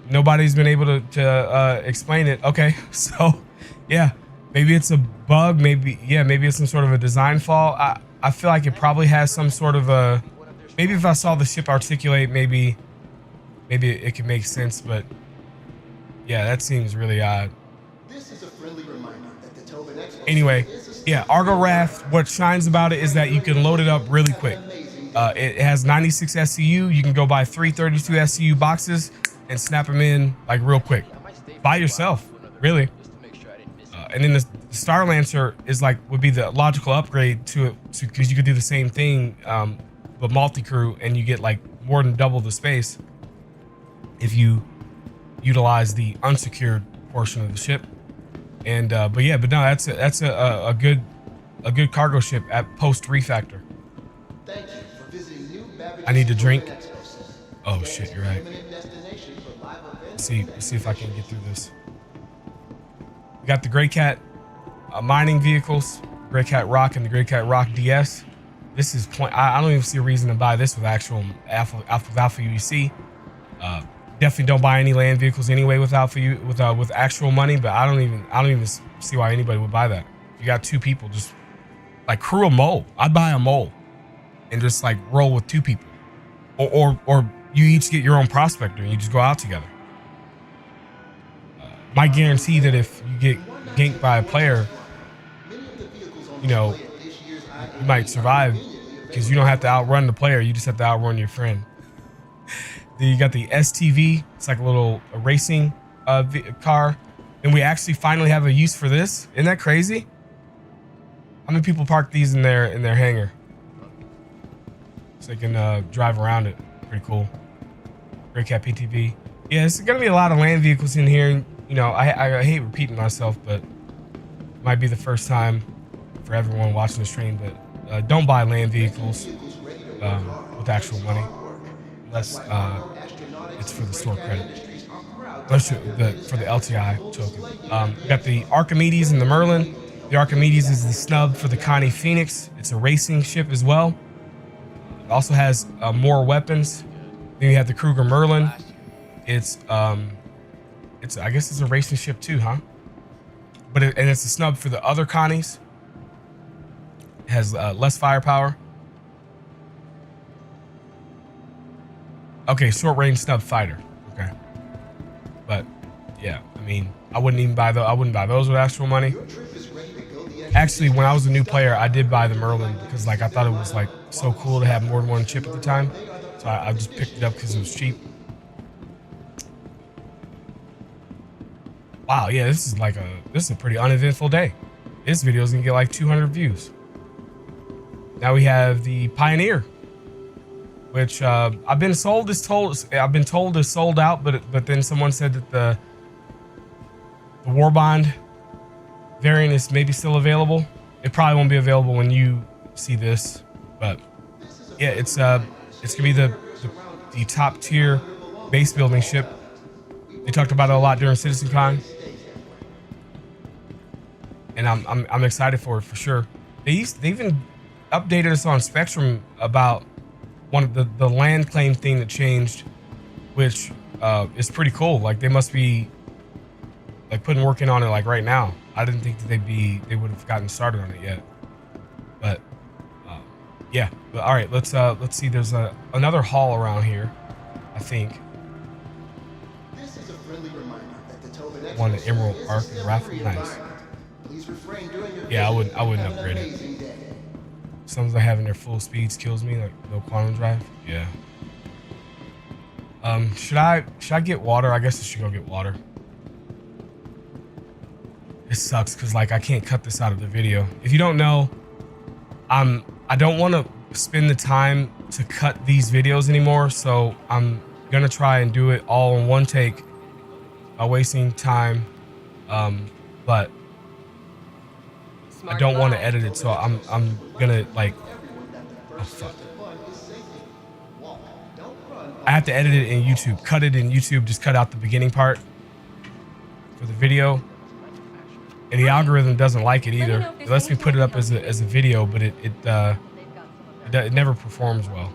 Nobody's been able to explain it. Okay, so yeah, maybe it's a bug. Maybe it's some sort of a design flaw. I feel like it probably has some sort of a. Maybe if I saw the ship articulate, maybe it could make sense. But yeah, that seems really odd.
This is a friendly reminder that the Tobin Expo
Anyway, yeah, Argo Raft, what shines about it is that you can load it up really quick. It has 96 SCU. You can go buy 3 32 SCU boxes and snap them in like real quick by yourself, really. And then the Star Lancer is like would be the logical upgrade to it because you could do the same thing, but multi-crew, and you get like more than double the space if you utilize the unsecured portion of the ship. And but no, that's a good cargo ship at post refactor.
Thank you for visiting New Babbage
I need to drink.
Expo Center.
Oh shit, you're right.
Permanent destination for live events.
Let's see if I can get through this. We got the Grey Cat mining vehicles, Grey Cat Rock and the Grey Cat Rock DS. This is I don't even see a reason to buy this with actual Alpha UEC. Definitely don't buy any land vehicles anyway with actual money. But I don't even see why anybody would buy that. If you got 2 people, just like crew a mole. I'd buy a mole and just like roll with 2 people, or you each get your own prospector and you just go out together. Might guarantee that if you get ganked by a player, you know, you might survive because you don't have to outrun the player. You just have to outrun your friend. Then you got the STV. It's like a racing car. And we actually finally have a use for this. Isn't that crazy? How many people park these in their hangar? So they can drive around it. Pretty cool. Grey Cat PTV. Yeah, it's gonna be a lot of land vehicles in here. You know, I hate repeating myself, but it might be the first time for everyone watching the stream. But don't buy land vehicles with actual money, unless it's for the store credit. Unless for the LTI token. We got the Archimedes and the Merlin. The Archimedes is the snub for the Connie Phoenix. It's a racing ship as well. It also has more weapons. Then you have the Kruger Merlin. It's I guess it's a racing ship too, huh? But it's a snub for the other Connies. It has less firepower. Okay, short range snub fighter. Okay, but yeah, I mean, I wouldn't buy those with actual money. Actually, when I was a new player, I did buy the Merlin because like I thought it was like so cool to have more than one chip at the time. So I just picked it up because it was cheap. Wow, yeah, this is a pretty uneventful day. This video is gonna get like 200 views. Now we have the Pioneer, which I've been told is sold out, but then someone said that the Warbond variant is maybe still available. It probably won't be available when you see this, but yeah, it's gonna be the top tier base building ship. They talked about it a lot during CitizenCon, and I'm excited for it for sure. They even updated us on Spectrum about one of the land claim thing that changed, which is pretty cool. Like they must be like putting work in on it like right now. I didn't think that they would have gotten started on it yet, but yeah. But all right, let's see. There's another hall around here, I think.
This is a friendly reminder that the Tobin Expo
One at Emerald
is a
Arc and
step
Raffle.
for the
Nice.
environment. Please refrain during your
Yeah, I
visit.
wouldn't
Have an
upgrade it.
amazing day.
Some of them having their full speeds kills me, like no quantum drive. Yeah. Should I get water? I guess I should go get water. It sucks because like I can't cut this out of the video. If you don't know, I don't want to spend the time to cut these videos anymore, so I'm gonna try and do it all in one take, wasting time. But I don't want to edit it, so I'm gonna like, oh fuck. I have to edit it in YouTube, cut it in YouTube, just cut out the beginning part for the video. And the algorithm doesn't like it either. It lets me put it up as a video, but it never performs well.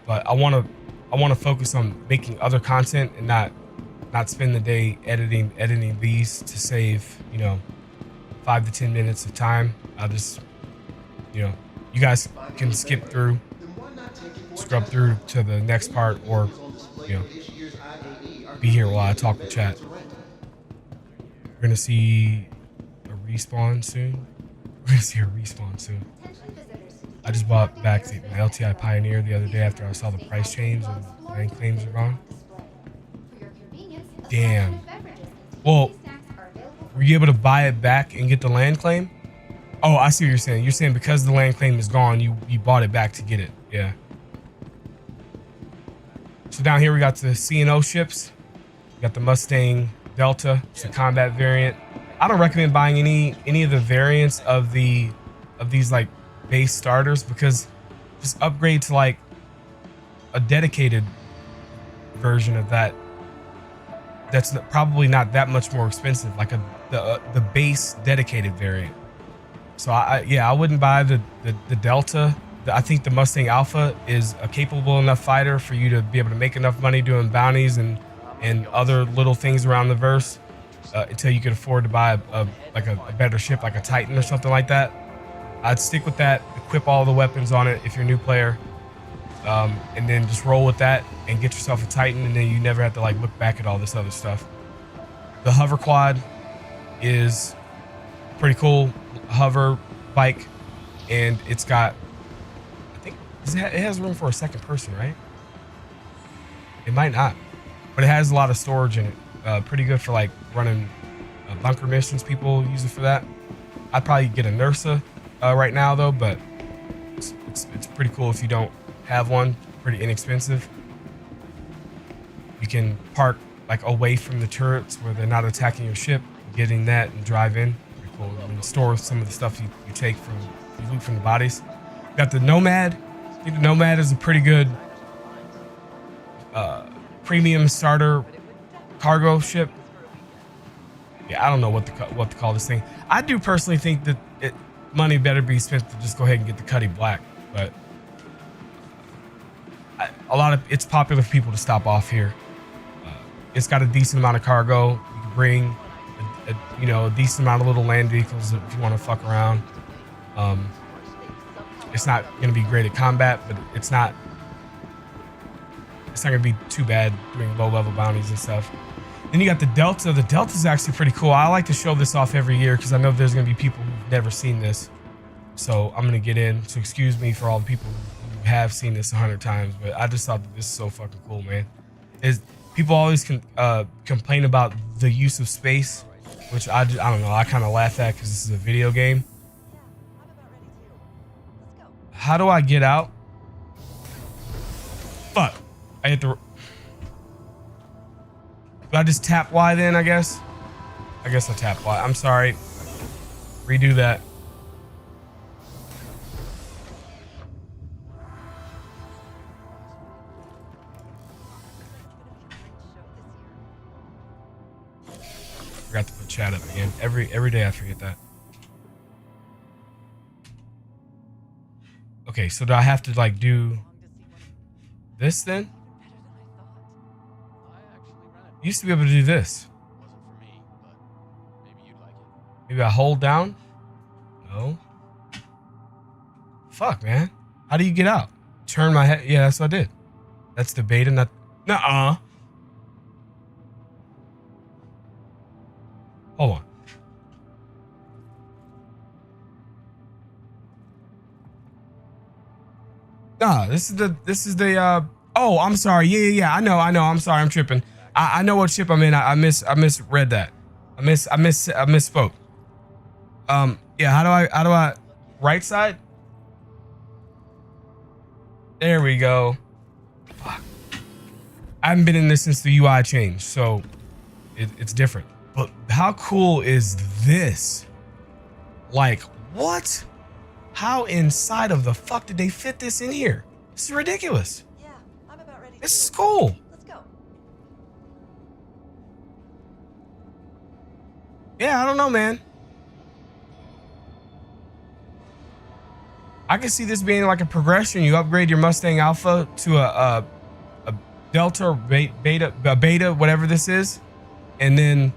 But I want to focus on making other content and not spend the day editing these to save, 5 to 10 minutes of time. I'll just, you guys can skip through, scrub through to the next part, or be here while I talk with chat. We're gonna see a respawn soon. I just bought back the LTI Pioneer the other day after I saw the price change and land claims are gone. Damn. Well, were you able to buy it back and get the land claim? Oh, I see what you're saying. You're saying because the land claim is gone, you bought it back to get it. Yeah. So down here we got the C&O ships. We got the Mustang Delta. It's a combat variant. I don't recommend buying any of the variants of these like base starters, because just upgrade to like a dedicated version of that. That's probably not that much more expensive, like the base dedicated variant. So I wouldn't buy the Delta. I think the Mustang Alpha is a capable enough fighter for you to be able to make enough money doing bounties and other little things around the verse until you could afford to buy a better ship, like a Titan or something like that. I'd stick with that, equip all the weapons on it if you're a new player, and then just roll with that and get yourself a Titan, and then you never have to like look back at all this other stuff. The hover quad is pretty cool hover bike, and it's got, I think it has room for a second person, right? It might not, but it has a lot of storage in it. Pretty good for like running bunker missions. People use it for that. I'd probably get a Nursa right now though, but it's pretty cool if you don't have one. Pretty inexpensive. You can park like away from the turrets where they're not attacking your ship, getting that and drive in. Pretty cool. And store some of the stuff you take from, you loot from the bodies. Got the Nomad. I think the Nomad is a pretty good premium starter cargo ship. Yeah, I don't know what to call this thing. I do personally think that money better be spent to just go ahead and get the Cuddy Black, but it's popular for people to stop off here. It's got a decent amount of cargo. You can bring a decent amount of little land vehicles if you want to fuck around. It's not going to be great at combat, but it's not going to be too bad doing low level bounties and stuff. Then you got the Delta. The Delta is actually pretty cool. I like to show this off every year because I know there's going to be people who've never seen this. So I'm going to get in. So excuse me for all the people who have seen this 100 times, but I just thought that this is so fucking cool, man. People always complain about the use of space, which I don't know. I kind of laugh at because this is a video game. How do I get out? Fuck. I hit the... Do I just tap Y then, I guess? I guess I tap Y. I'm sorry. Redo that. Forgot to put chat up again. Every day I forget that. Okay, so do I have to like do this then? Used to be able to do this.
Wasn't for me, but maybe you'd like it.
Maybe I hold down? No. Fuck, man. How do you get out? Turn my head. Yeah, that's what I did. That's the beta, not... Nuh-uh. Hold on. Nah, this is the oh, I'm sorry. Yeah. I know. I'm sorry. I'm tripping. I know what ship I'm in. I misread that. I misspoke. Yeah, how do I right side? There we go. Fuck. I haven't been in this since the UI changed, so it's different. But how cool is this? Like, what? How inside of the fuck did they fit this in here? This is ridiculous.
Yeah, I'm about ready.
This is cool.
Let's go.
Yeah, I don't know, man. I can see this being like a progression. You upgrade your Mustang Alpha to a Delta or beta, whatever this is, and then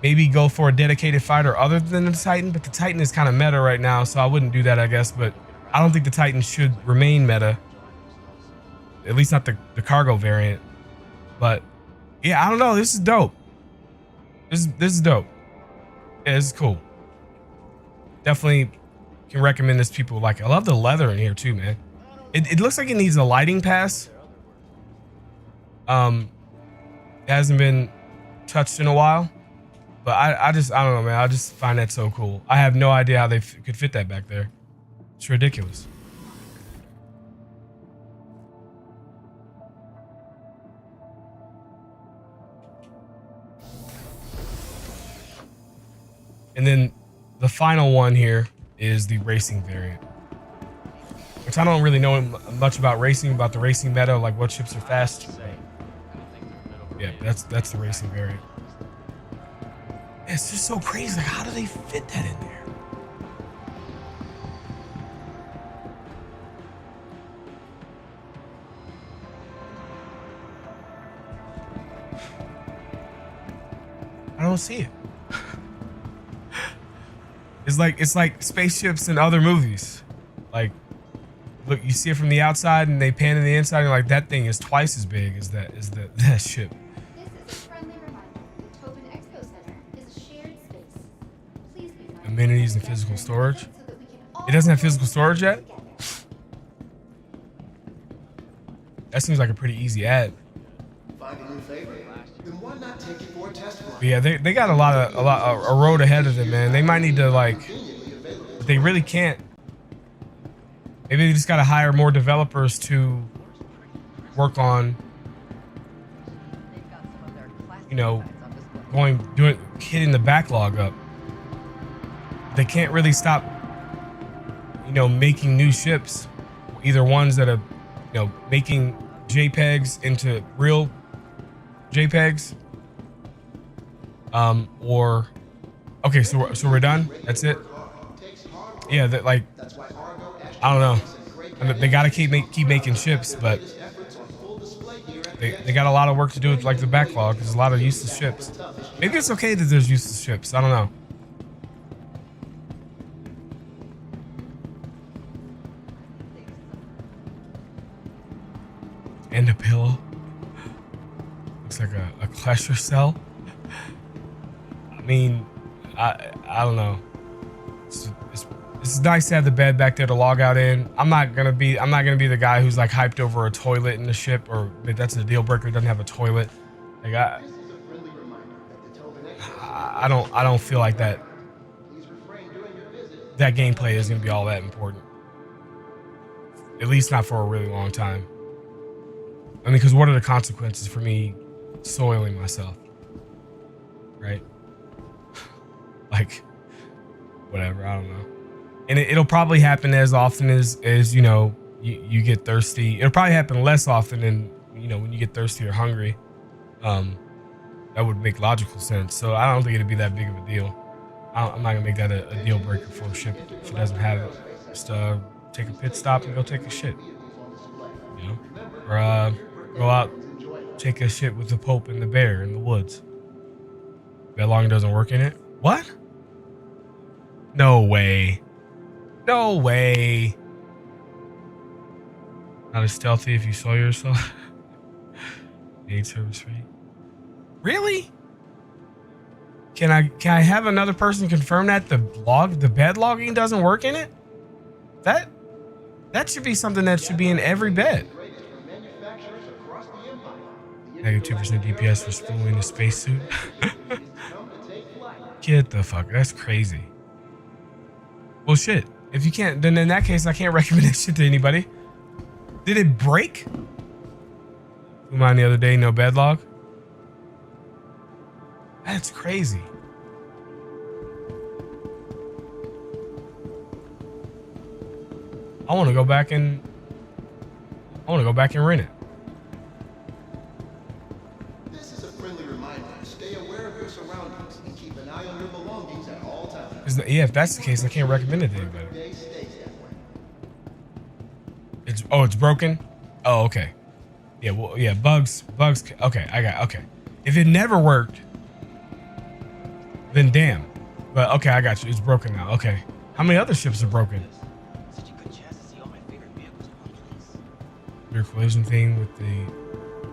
maybe go for a dedicated fighter other than the Titan. But the Titan is kind of meta right now, so I wouldn't do that, I guess. But I don't think the Titan should remain meta, at least not the cargo variant. But yeah, I don't know. This is dope. This is dope. Yeah, this is cool. Definitely can recommend this to people. Like, I love the leather in here too, man. It looks like it needs a lighting pass. It hasn't been touched in a while, but I don't know, man. I just find that so cool. I have no idea how they could fit that back there. It's ridiculous. And then the final one here is the racing variant, which I don't really know much about racing, about the racing meta, like what ships are fast. Yeah, that's the racing variant. It's just so crazy. Like, how do they fit that in there? I don't see it. It's like spaceships in other movies. Like, look, you see it from the outside and they pan in the inside and you're like, that thing is twice as big as that ship.
This is a friendly reminder. The Tobin Expo Center is a shared space. Please be mindful
Amenities and physical storage.
so that we can all
It doesn't have physical storage yet? That seems like a pretty easy ad.
Find a new favorite? Then why not take it for a test run?
But yeah, they got a road ahead of them, man. They might need to, like, they really can't. Maybe they just got to hire more developers to work on,
They've got some of their classic
you know,
designs on display.
hitting the backlog up. They can't really stop, you know, making new ships, either ones that are, you know, making JPEGs into real JPEGs, or okay, so we're done. That's it. Yeah, that, like, I don't know. I mean, they gotta keep making ships, but they got a lot of work to do with, like, the backlog. There's a lot of useless ships. Maybe it's okay that there's useless ships. I don't know. And a pillow. Looks like a Clasher cell. I mean, I don't know. It's nice to have the bed back there to log out in. I'm not gonna be the guy who's like hyped over a toilet in the ship, or if that's a deal breaker. It doesn't have a toilet. Like, I don't feel like that gameplay is gonna be all that important. At least not for a really long time. I mean, because what are the consequences for me soiling myself? Right? Like, whatever, I don't know. And it'll probably happen as often as you know, you get thirsty. It'll probably happen less often than, you know, when you get thirsty or hungry. That would make logical sense. So I don't think it'd be that big of a deal. I'm not gonna make that a deal breaker for a ship if it doesn't have it. Just take a pit stop and go take a shit. You know, or go out, take a shit with the Pope and the bear in the woods. That long doesn't work in it. What? No way. No way. Not as stealthy if you saw yourself. Aid service rate. Really? Can I have another person confirm that the bed logging doesn't work in it? That should be something that should be in every bed. Negative 2% DPS for spooling the spacesuit. Get the fuck. That's crazy. Well, shit. If you can't, then in that case, I can't recommend that shit to anybody. Did it break? Mine the other day, no bed log. That's crazy. I want to go back and rent it.
This is a friendly reminder to stay aware of your surroundings and keep an eye on your belongings at all times.
Yeah, if that's the case, I can't recommend it to anybody.
Day stays that way.
It's broken. Oh, okay. Yeah, well, yeah, bugs. Okay, okay. If it never worked, then damn. But okay, I got you. It's broken now. Okay. How many other ships are broken?
Such a good chance to see all my favorite vehicles in one place.
Your collision thing with the...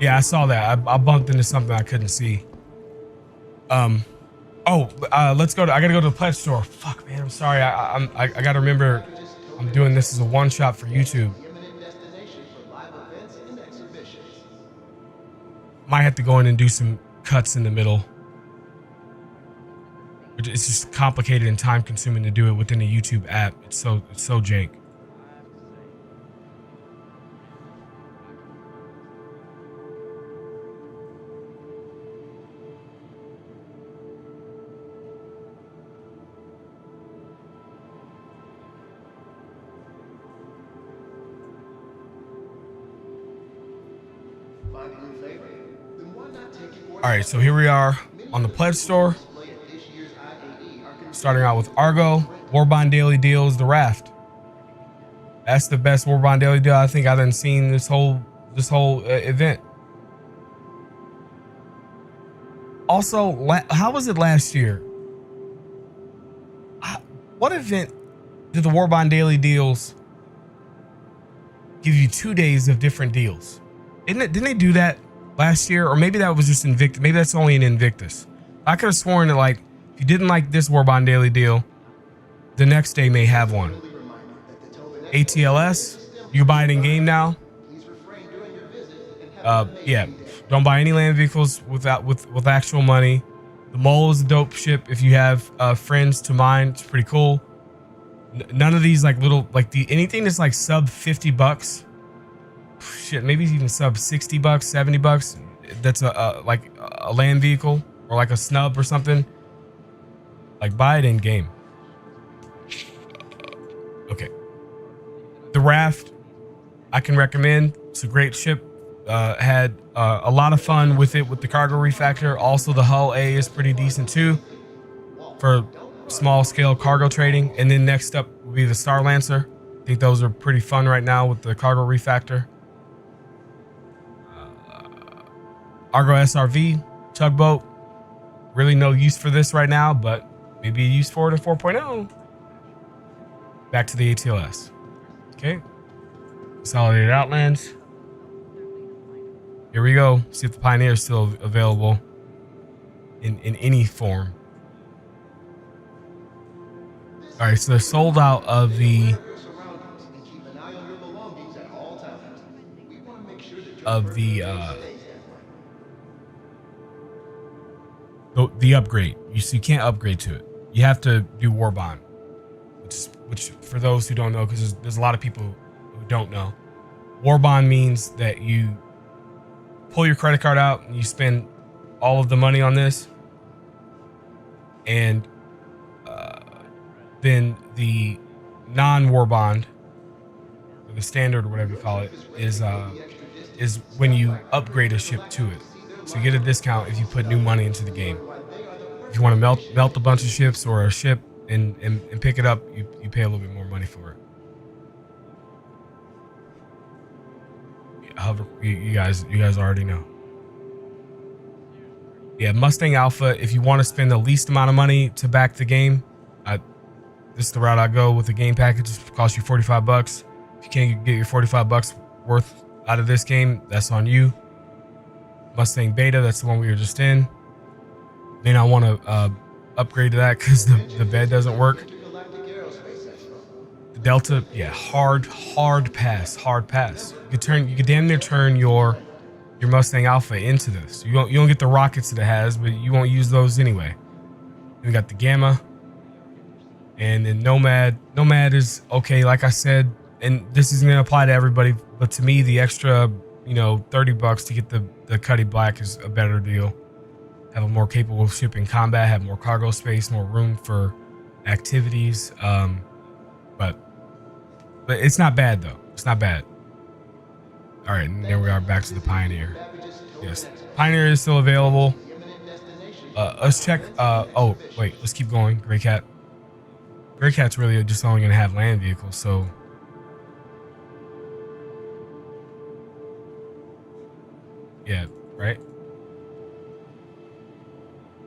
Yeah, I saw that. I bumped into something I couldn't see. Let's go to... I gotta go to the pledge store. Fuck, man. I'm sorry. I gotta remember I'm doing this as a one-shot for YouTube. Might have to go in and do some cuts in the middle. It's just complicated and time consuming to do it within the YouTube app. It's so jank. All right, so here we are on the pledge store. Starting out with Argo, Warbond Daily Deals, the Raft. That's the best Warbond Daily Deal I think I've done seen this whole event. Also, how was it last year? What event did the Warbond Daily Deals give you 2 days of different deals? Didn't they do that last year? Or maybe that was just Invictus. Maybe that's only in Invictus. I could have sworn that, like, if you didn't like this Warbond Daily Deal, the next day may have one. ATLS, you buy it in game now. Yeah, don't buy any land vehicles with actual money. The Mole is a dope ship if you have friends to mine. It's pretty cool. None of these anything that's like sub $50. Shit, maybe even sub $60, $70. That's a land vehicle or like a snub or something. Like, buy it in game. Okay. The Raft, I can recommend. It's a great ship. Had a lot of fun with it with the cargo refactor. Also, the hull A is pretty decent too for small scale cargo trading. And then next up will be the Star Lancer. I think those are pretty fun right now with the cargo refactor. Argo SRV, tugboat. Really no use for this right now, but maybe a use for it in 4.0. Back to the ATLS. Okay. Consolidated Outlands. Here we go. See if the Pioneer is still available in any form. All right, so they're sold out of the upgrade. You can't upgrade to it. You have to do Warbond, which for those who don't know, because there's a lot of people who don't know, war bond means that you pull your credit card out and you spend all of the money on this, and then the non-war bond, or the standard, or whatever you call it, is when you upgrade a ship to it. So you get a discount if you put new money into the game. If you want to melt a bunch of ships or a ship and pick it up, you pay a little bit more money for it. However, you guys already know. Yeah, Mustang Alpha, if you want to spend the least amount of money to back the game, this is the route I go with the game package. It costs you $45. If you can't get your $45 worth out of this game, that's on you. Mustang Beta, that's the one we were just in. May not want to upgrade to that because the bed doesn't work. The Delta, yeah, hard pass. You could damn near turn your Mustang Alpha into this. You don't get the rockets that it has, but you won't use those anyway. Then we got the Gamma, and then Nomad. Nomad is okay, like I said, and this isn't gonna apply to everybody, but to me, the extra, $30 to get the Cuddy Black is a better deal. Have a more capable ship in combat, have more cargo space, more room for activities. But it's not bad though. It's not bad. All right, and there we are back to the Pioneer. Yes, Pioneer is still available. Let's check. Oh wait, let's keep going. Gray Cat. Gray Cat's really just only gonna have land vehicles, so. Yeah, right?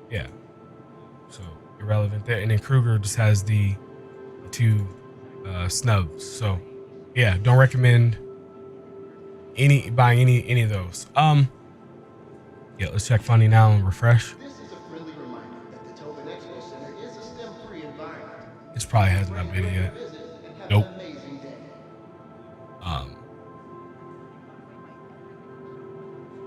Yeah. So irrelevant there. And then Kruger just has the two snubs. So yeah, don't recommend buying any of those. Yeah, let's check funding now and refresh.
This is a friendly reminder that the Tobin Expo Center is a STEM-free environment.
It probably hasn't updated yet.
Have
Nope.
an amazing day.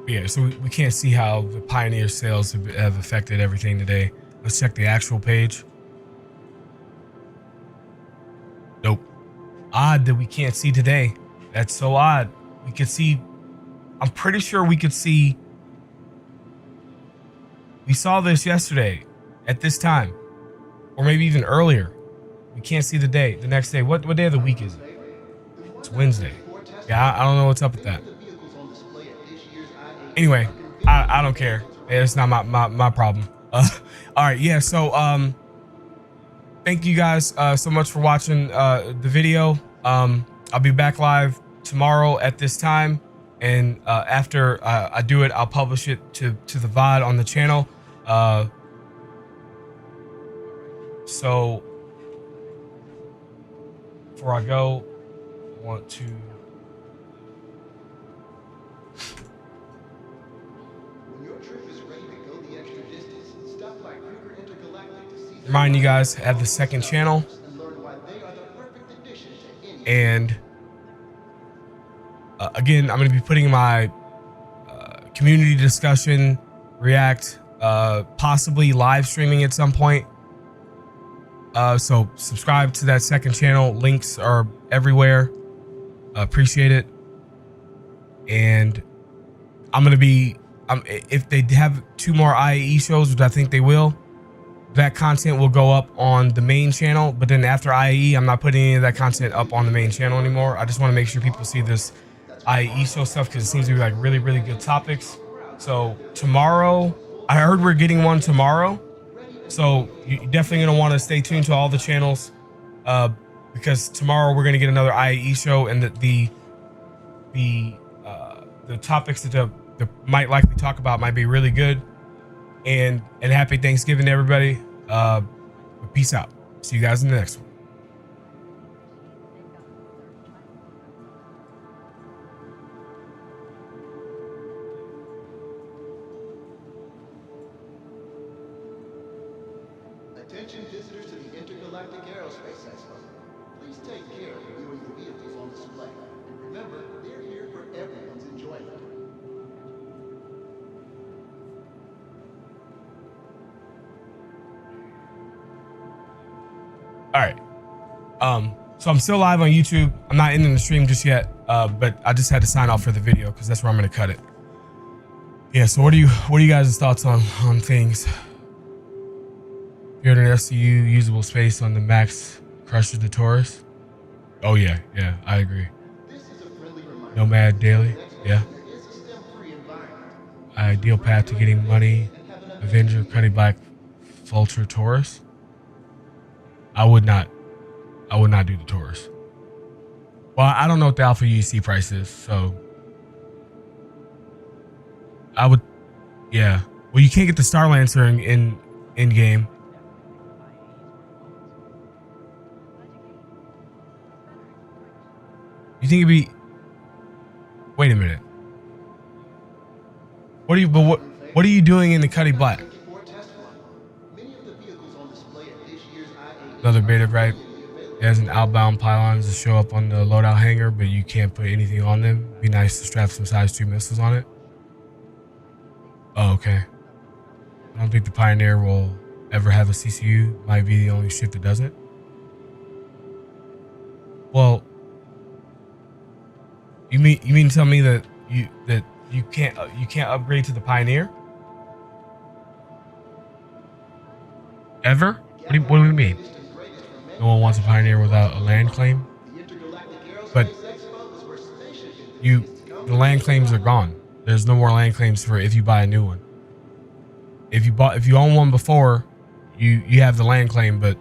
Yeah, so we can't see how the Pioneer sales have affected everything today. Let's check the actual page. Nope. Odd that we can't see today. That's so odd. We could see, I'm pretty sure we could see, we saw this yesterday at this time, or maybe even earlier. We can't see the next day. What day of the week is it? It's Wednesday. Yeah, I don't know what's up with that. Anyway, I don't care. It's not my problem. All right, yeah. So thank you guys so much for watching the video. I'll be back live tomorrow at this time, and after I do it, I'll publish it to the VOD on the channel. So before I go, I want to remind you guys, I have the second channel, and again, I'm going to be putting my community discussion, react, possibly live streaming at some point. So subscribe to that second channel. Links are everywhere. Appreciate it. And I'm going to be, if they have 2 more IAE shows, which I think they will, that content will go up on the main channel. But then after IAE, I'm not putting any of that content up on the main channel anymore. I just want to make sure people see this IAE show stuff, because it seems to be like really, really good topics. So tomorrow, I heard we're getting one tomorrow. So you're definitely going to want to stay tuned to all the channels, because tomorrow we're going to get another IAE show, and the topics that they might likely talk about might be really good. And happy Thanksgiving to everybody. Peace out. See you guys in the next one.
Attention visitors to the Intergalactic Aerospace Expo. Please take care of viewing the vehicles on display. And remember, they're here for everyone's enjoyment.
All right. So I'm still live on YouTube. I'm not ending the stream just yet, but I just had to sign off for the video because that's where I'm gonna cut it. Yeah. So what are you guys' thoughts on things? You're in an SCU usable space on the Max crushes the Taurus. Oh yeah, I agree. Nomad Daily, yeah. Ideal path to getting money. Avenger, Cutty Black, Vulture, Taurus. I would not do the Taurus. Well, I don't know what the Alpha UEC price is, so I would, yeah. Well, you can't get the Star Lancer in game. You think it'd be? Wait a minute. What are you doing in the Cutty Black? Another beta gripe. It has an outbound pylons to show up on the loadout hangar, but you can't put anything on them. Be nice to strap some size 2 missiles on it. Oh, okay. I don't think the Pioneer will ever have a CCU. Might be the only ship that does it. Well, you mean to tell me that you can't upgrade to the Pioneer? Ever? What do you mean? No one wants a Pioneer without a land claim? But the land claims are gone. There's no more land claims for if you buy a new one. If you own one before, you have the land claim, but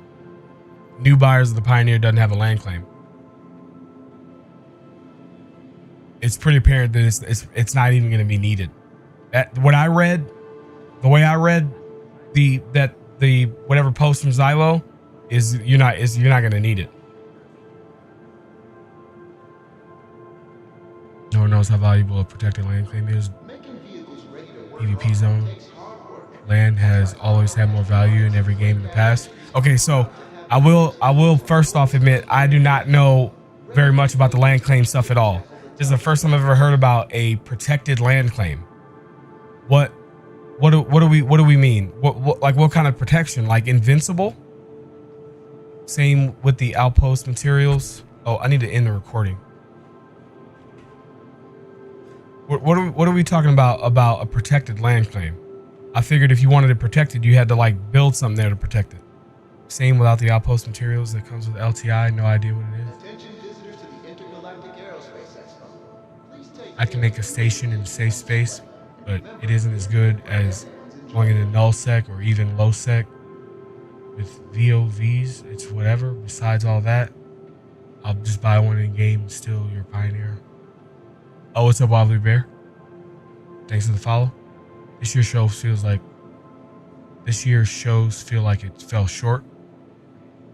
new buyers of the Pioneer doesn't have a land claim. It's pretty apparent that it's not even going to be needed. The way I read the whatever post from Xylo is you're not going to need it. No one knows how valuable a protected land claim is. PvP zone. Land has always had more value in every game in the past. Okay, so I will first off admit I do not know very much about the land claim stuff at all. This is the first time I've ever heard about a protected land claim. What do we mean? What kind of protection? Like invincible? Same with the outpost materials. Oh, I need to end the recording. What are we talking about a protected land claim? I figured if you wanted it protected, you had to like build something there to protect it. Same without the outpost materials that comes with LTI. No idea what it is. I can make a station in a safe space, but it isn't as good as going into null sec or even low sec. With VOVs, it's whatever. Besides all that, I'll just buy one in game and steal your Pioneer. Oh, what's up, Wobbly Bear? Thanks for the follow. This year's shows feel like it fell short.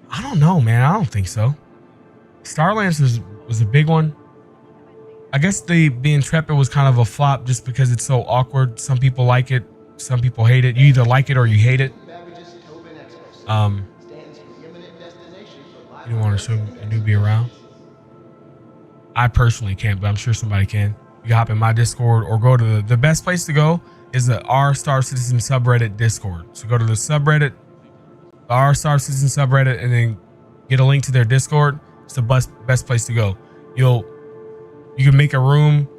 I don't know, man. I don't think so. Starlance was a big one. I guess the Intrepid was kind of a flop just because it's so awkward. Some people like it, some people hate it. You either like it or you hate it. You don't want to show a newbie around. I personally can't, but I'm sure somebody can. You can hop in my Discord or go to the best place to go is the R Star Citizen subreddit Discord. So go to the subreddit, the R Star Citizen subreddit, and then get a link to their Discord. It's the best place to go. You can make a room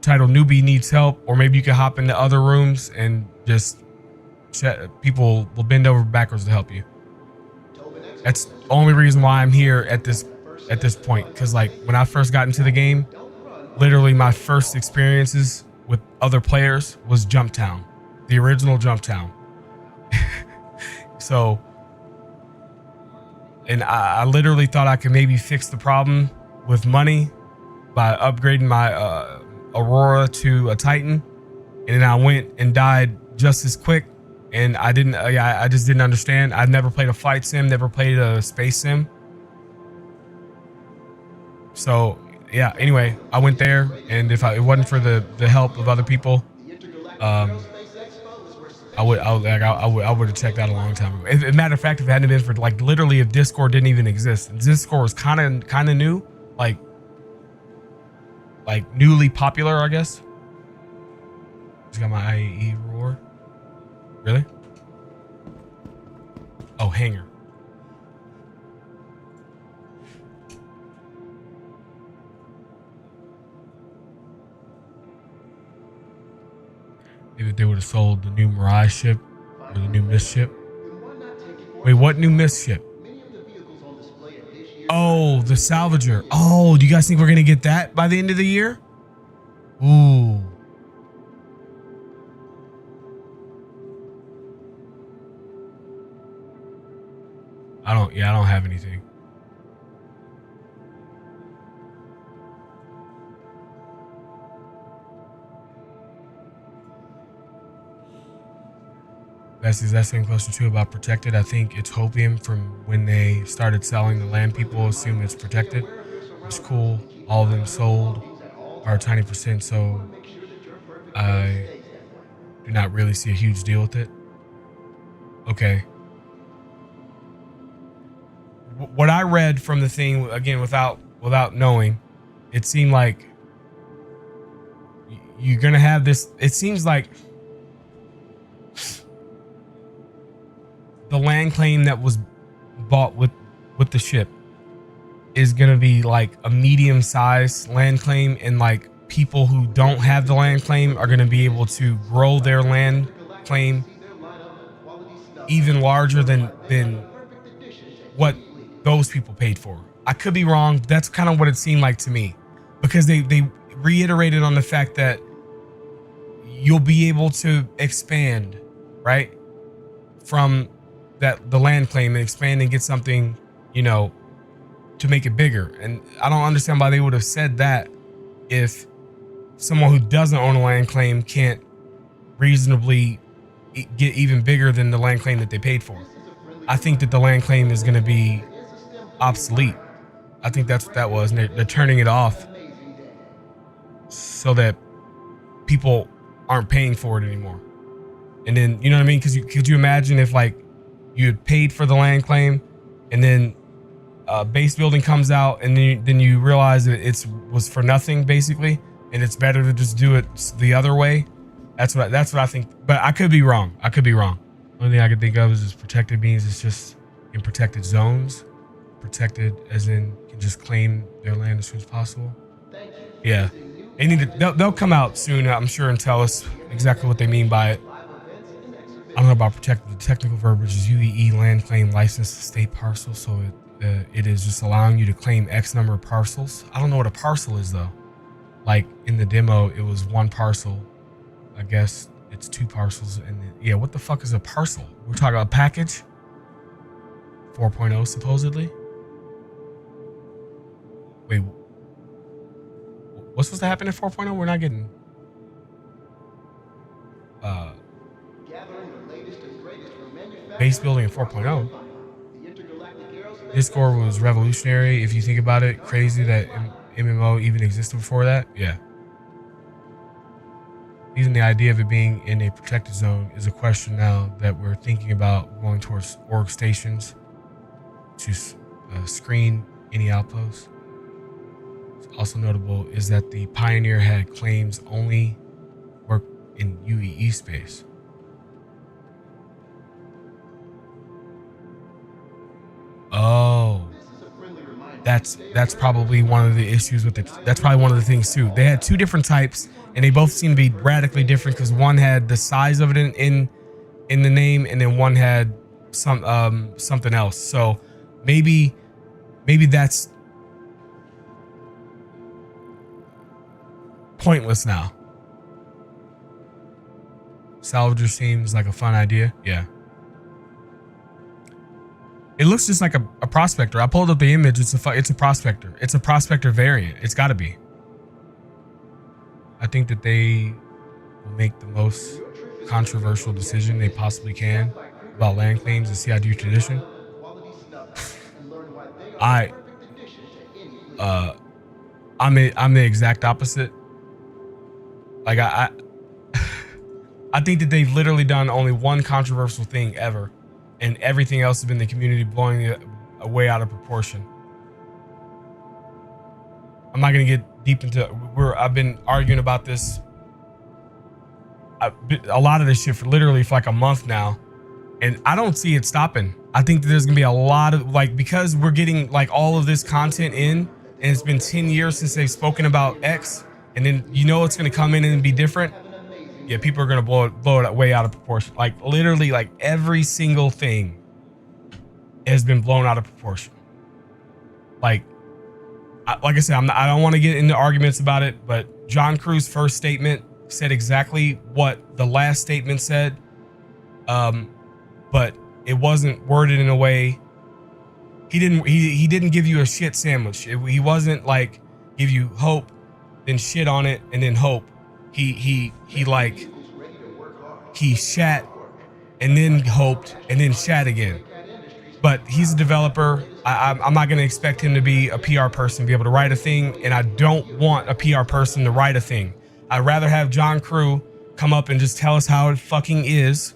titled Newbie Needs Help, or maybe you can hop into other rooms and just chat. People will bend over backwards to help you. That's the only reason why I'm here at this point. Because like when I first got into the game, literally my first experiences with other players was Jumptown, the original Jumptown. So, and I literally thought I could maybe fix the problem with money by upgrading my Aurora to a Titan, and then I went and died just as quick, and I just didn't understand. I've never played a flight sim, never played a space sim. So yeah, anyway, I went there, and if it wasn't for the help of other people, I would have checked out a long time ago. As a matter of fact, if it hadn't been for like literally if Discord didn't even exist, Discord was kind of new, like newly popular, I guess. Just got my IAE reward. Really? Oh, hanger. they would have sold the new Mirage ship or the new Mist ship.
Then why not take it
Wait, what new Mist ship?
Many of the vehicles on display at this year's
Oh, the Salvager. Oh, do you guys think we're gonna get that by the end of the year? Ooh. I don't have anything. Bessie's asking question too about protected. I think it's hopium from when they started selling the land. People assume it's protected. It's cool. All of them sold are a tiny percent, so I do not really see a huge deal with it. Okay. What I read from the thing, again, without knowing, it seemed like you're gonna have this. It seems like the land claim that was bought with the ship is gonna be like a medium-sized land claim, and like people who don't have the land claim are gonna be able to grow their land claim even larger than what those people paid for. I could be wrong. That's kind of what it seemed like to me, because they reiterated on the fact that you'll be able to expand, right, from the land claim and expand and get something, you know, to make it bigger. And I don't understand why they would have said that if someone who doesn't own a land claim can't reasonably get even bigger than the land claim that they paid for. I think that the land claim is going to be obsolete. I think that's what that was, and they're turning it off so that people aren't paying for it anymore. And then, you know what I mean? Because could you imagine if like you had paid for the land claim, and then base building comes out, and then you realize that it was for nothing basically, and it's better to just do it the other way. That's what I think, but I could be wrong. Only thing I can think of is protected means it's just in protected zones. Protected as in can just claim their land as soon as possible. Yeah, they need to. They'll come out soon, I'm sure, and tell us exactly what they mean by it. I don't know about protected. The technical verbiage is UEE land claim licensed state parcel, so it is just allowing you to claim X number of parcels. I don't know what a parcel is though. Like in the demo, it was one parcel. I guess it's two parcels, and yeah, what the fuck is a parcel? We're talking about a package. 4.0 supposedly. Wait, what's supposed to happen in 4.0? We're not getting. Base building in 4.0. This score was revolutionary. If you think about it, crazy that MMO even existed before that. Yeah. Even the idea of it being in a protected zone is a question now that we're thinking about going towards org stations to screen any outposts. Also notable is that the Pioneer had claims only work in UEE space. Oh, that's probably one of the issues with it. That's probably one of the things too. They had two different types, and they both seem to be radically different because one had the size of it in the name, and then one had something else. So maybe that's pointless now. Salvager seems like a fun idea. Yeah. It looks just like a prospector. I pulled up the image. It's a prospector. It's a prospector variant. It's got to be. I think that they will make the most controversial decision they possibly can about land claims and CID tradition. I'm the exact opposite. Like I think that they've literally done only one controversial thing ever, and everything else has been the community blowing it way out of proportion. I'm not gonna get deep into. I've been arguing about this. A lot of this shit for like a month now, and I don't see it stopping. I think that there's gonna be a lot of because we're getting like all of this content in, and it's been 10 years since they've spoken about X, and then it's gonna come in and be different. yeah, people are gonna blow it way out of proportion. Like literally, like every single thing has been blown out of proportion. Like I said, I don't want to get into arguments about it, but John Cruz's first statement said exactly what the last statement said, but it wasn't worded in a way. He didn't give you a shit sandwich. He wasn't like give you hope, then shit on it, and then hope. He shat and then hoped and then shat again. But he's a developer. I'm not going to expect him to be a PR person, be able to write a thing. And I don't want a PR person to write a thing. I'd rather have John Crew come up and just tell us how it fucking is.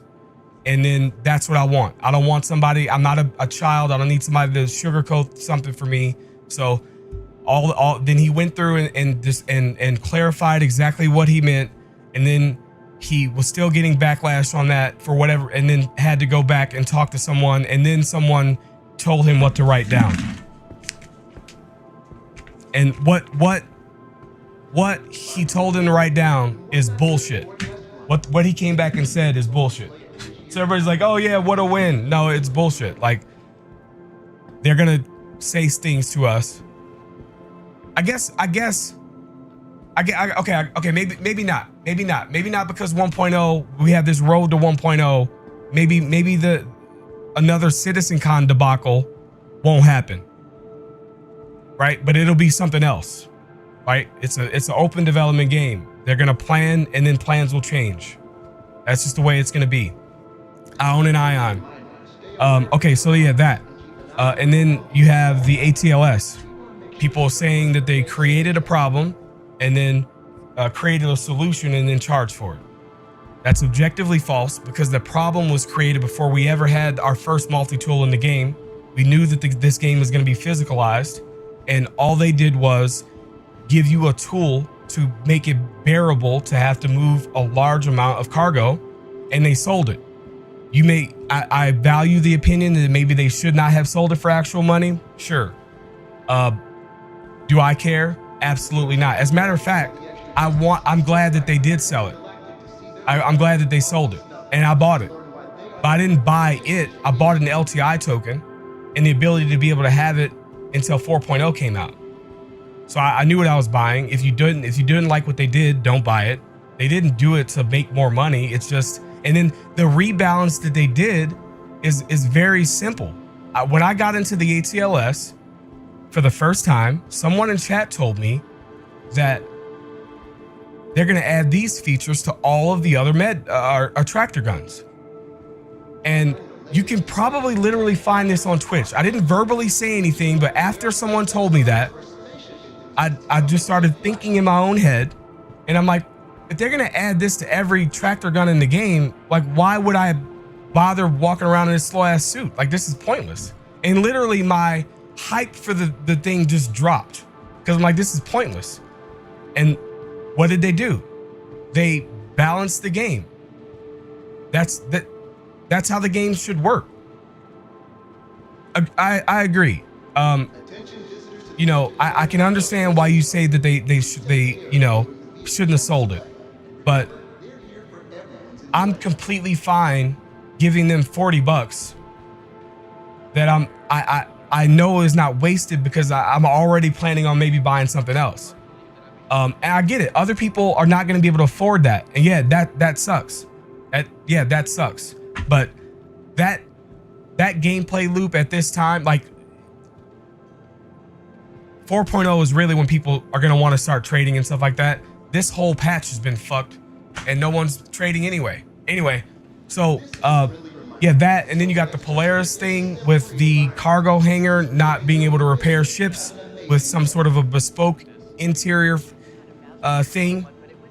And then that's what I want. I don't want somebody, I'm not a child. I don't need somebody to sugarcoat something for me. So then he went through and clarified exactly what he meant. And then he was still getting backlash on that for whatever, and then had to go back and talk to someone, and then someone told him what to write down. And what he told him to write down is bullshit. What he came back and said is bullshit. So everybody's like, "Oh yeah, what a win." No, it's bullshit. Like they're gonna say things to us. I guess. Okay, maybe not because 1.0, we have this road to 1.0. Maybe another CitizenCon debacle won't happen, right? But it'll be something else, right? It's an open development game. They're gonna plan, and then plans will change. That's just the way it's gonna be. I own an Ion. Okay, so yeah, that, and then you have the ATLS. People saying that they created a problem and then created a solution and then charged for it. That's objectively false because the problem was created before we ever had our first multi-tool in the game. We knew that this game was going to be physicalized, and all they did was give you a tool to make it bearable to have to move a large amount of cargo, and they sold it. I value the opinion that maybe they should not have sold it for actual money. Sure. Do I care? Absolutely not. As a matter of fact, I'm glad that they did sell it. I'm glad that they sold it, and I bought it. But I didn't buy it. I bought an LTI token and the ability to be able to have it until 4.0 came out. So I knew what I was buying. If you didn't like what they did, don't buy it. They didn't do it to make more money. It's just, and then the rebalance that they did is very simple. When I got into the ATLS for the first time, someone in chat told me that they're going to add these features to all of the other tractor guns. And you can probably literally find this on Twitch. I didn't verbally say anything, but after someone told me that, I just started thinking in my own head, and I'm like, if they're going to add this to every tractor gun in the game, like, why would I bother walking around in this slow ass suit? Like, this is pointless. And literally my hype for the thing just dropped because I'm like, this is pointless. And what did they do? They balanced the game. That's how the game should work. I agree. You know, I can understand why you say that they shouldn't have sold it, but I'm completely fine giving them $40 that I know is not wasted because I'm already planning on maybe buying something else. And I get it. Other people are not going to be able to afford that. And yeah, that sucks. That sucks. But that gameplay loop at this time, like 4.0 is really when people are going to want to start trading and stuff like that. This whole patch has been fucked and no one's trading anyway. So, yeah, that, and then you got the Polaris thing with the cargo hangar not being able to repair ships with some sort of a bespoke interior thing.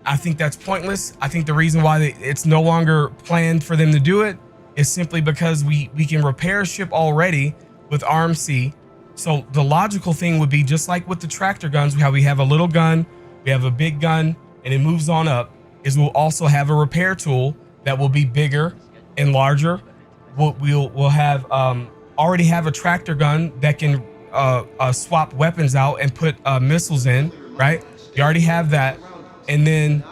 I think that's pointless. I think the reason why it's no longer planned for them to do it is simply because we can repair a ship already with RMC. So the logical thing would be just like with the tractor guns, how we have a little gun, we have a big gun, and it moves on up, is we'll also have a repair tool that will be bigger and larger. We'll have already have a tractor gun that can swap weapons out and put missiles in, right? You already have that. And then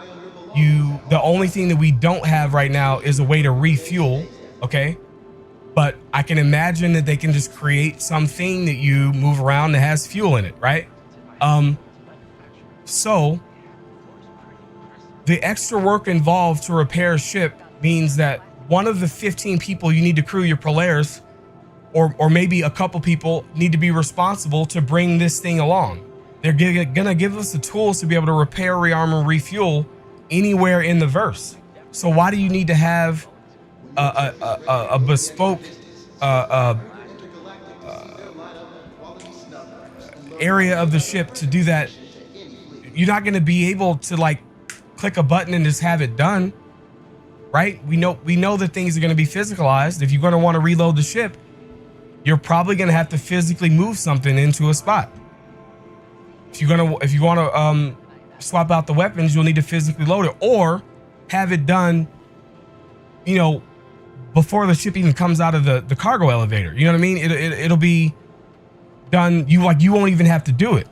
The only thing that we don't have right now is a way to refuel. Okay. But I can imagine that they can just create something that you move around that has fuel in it, right? So the extra work involved to repair a ship means that one of the 15 people you need to crew your Polaris, or maybe a couple people, need to be responsible to bring this thing along. They're gonna give us the tools to be able to repair, rearm, and refuel anywhere in the verse. So why do you need to have a bespoke area of the ship to do that? You're not going to be able to like click a button and just have it done, right? We know that things are going to be physicalized. If you're going to want to reload the ship, you're probably going to have to physically move something into a spot. If you want to swap out the weapons, you'll need to physically load it or have it done, you know, before the ship even comes out of the cargo elevator. You know what I mean? It'll be done. You won't even have to do it.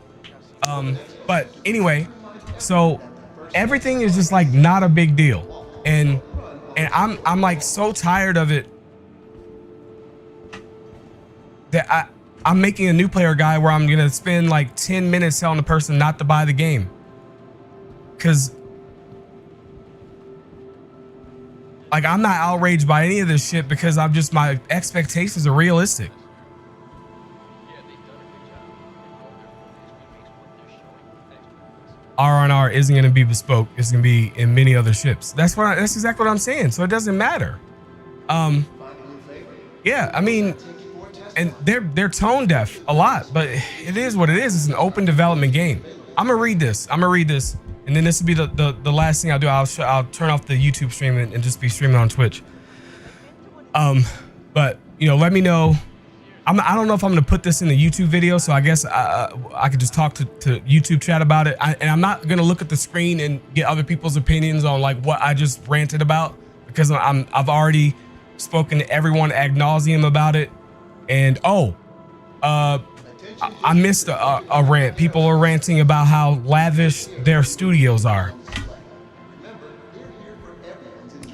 But anyway, so everything is just like not a big deal. And I'm like so tired of it that I'm making a new player guide where I'm going to spend like 10 minutes telling the person not to buy the game. Cause like, I'm not outraged by any of this shit because my expectations are realistic. R&R isn't going to be bespoke. It's going to be in many other ships. That's exactly what I'm saying. So it doesn't matter. Yeah, I mean, and they're tone deaf a lot, but it is what it is. It's an open development game. I'm gonna read this, and then this will be the last thing I'll do. I'll turn off the YouTube stream and just be streaming on Twitch. But you know, let me know. I don't know if I'm gonna put this in the YouTube video, so I guess I could just talk to YouTube chat about it. And I'm not gonna look at the screen and get other people's opinions on like what I just ranted about, because I've already spoken to everyone ad nauseum about it. And I missed a rant. People are ranting about how lavish their studios are.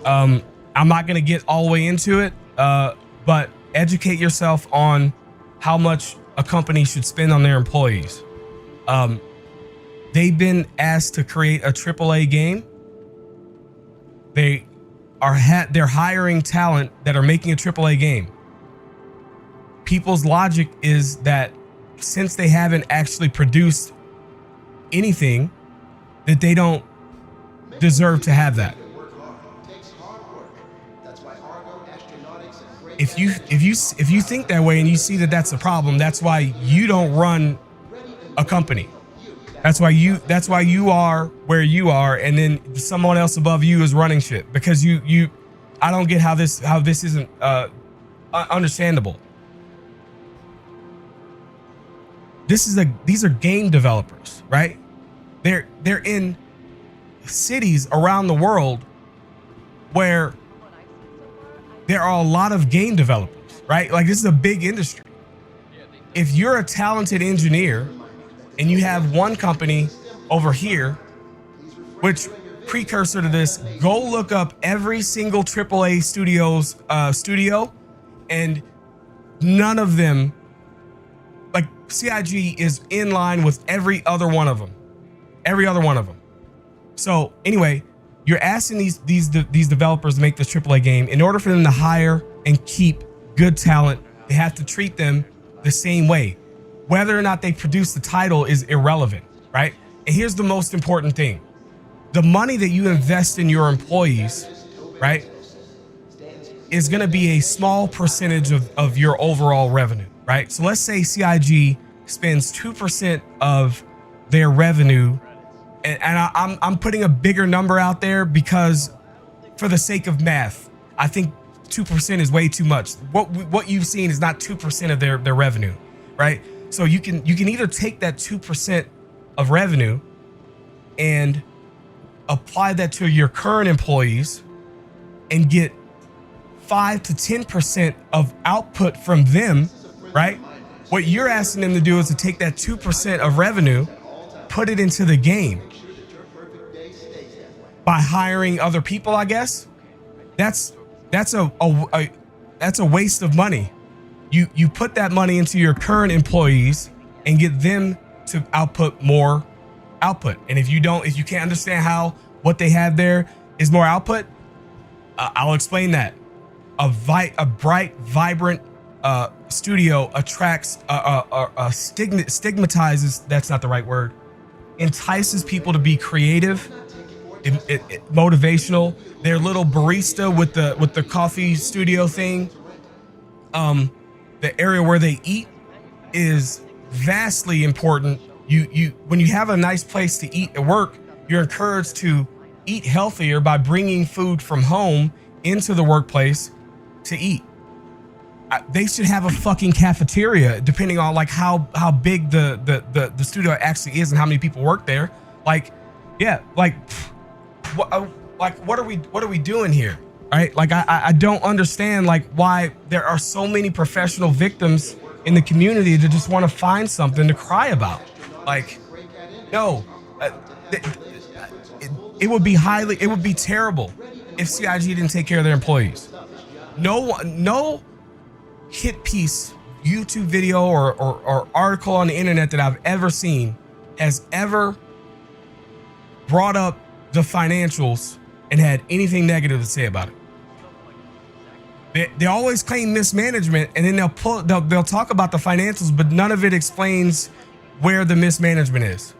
I'm not gonna get all the way into it, but educate yourself on how much a company should spend on their employees. They've been asked to create a AAA game. They're hiring talent that are making a AAA game. People's logic is that since they haven't actually produced anything, that they don't deserve to have that. If you think that way and you see that that's a problem, that's why you don't run a company. That's why you are where you are, and then someone else above you is running shit, because I don't get how this isn't understandable. These are game developers, right? They're in cities around the world where there are a lot of game developers, right? Like, this is a big industry. If you're a talented engineer and you have one company over here, which precursor to this, go look up every single AAA studio, and none of them, like, CIG is in line with every other one of them. So anyway, you're asking these developers to make this AAA game. In order for them to hire and keep good talent, they have to treat them the same way. Whether or not they produce the title is irrelevant, right? And here's the most important thing. The money that you invest in your employees, right, is going to be a small percentage of your overall revenue, right? So let's say CIG spends 2% of their revenue, and I'm putting a bigger number out there because for the sake of math, I think 2% is way too much. What you've seen is not 2% of their revenue, right? So you can either take that 2% of revenue and apply that to your current employees and get 5 to 10% of output from them, right? What you're asking them to do is to take that 2% of revenue, put it into the game. by hiring other people, I guess. That's a waste of money. You put that money into your current employees and get them to output more output. And if you can't understand how what they have there is more output, I'll explain that. A bright, vibrant studio attracts, stigmatizes. That's not the right word. Entices people to be creative, motivational. Their little barista with the coffee studio thing. The area where they eat is vastly important. When you have a nice place to eat at work, you're encouraged to eat healthier by bringing food from home into the workplace to eat. They should have a fucking cafeteria, depending on like how big the studio actually is and how many people work there. Like, yeah, like what are we doing here? Right? Like I don't understand like why there are so many professional victims in the community that just want to find something to cry about. Like, no, it would be terrible if CIG didn't take care of their employees. No hit piece, YouTube video or article on the internet that I've ever seen has ever brought up the financials and had anything negative to say about it. They always claim mismanagement, and then they'll talk about the financials, but none of it explains where the mismanagement is.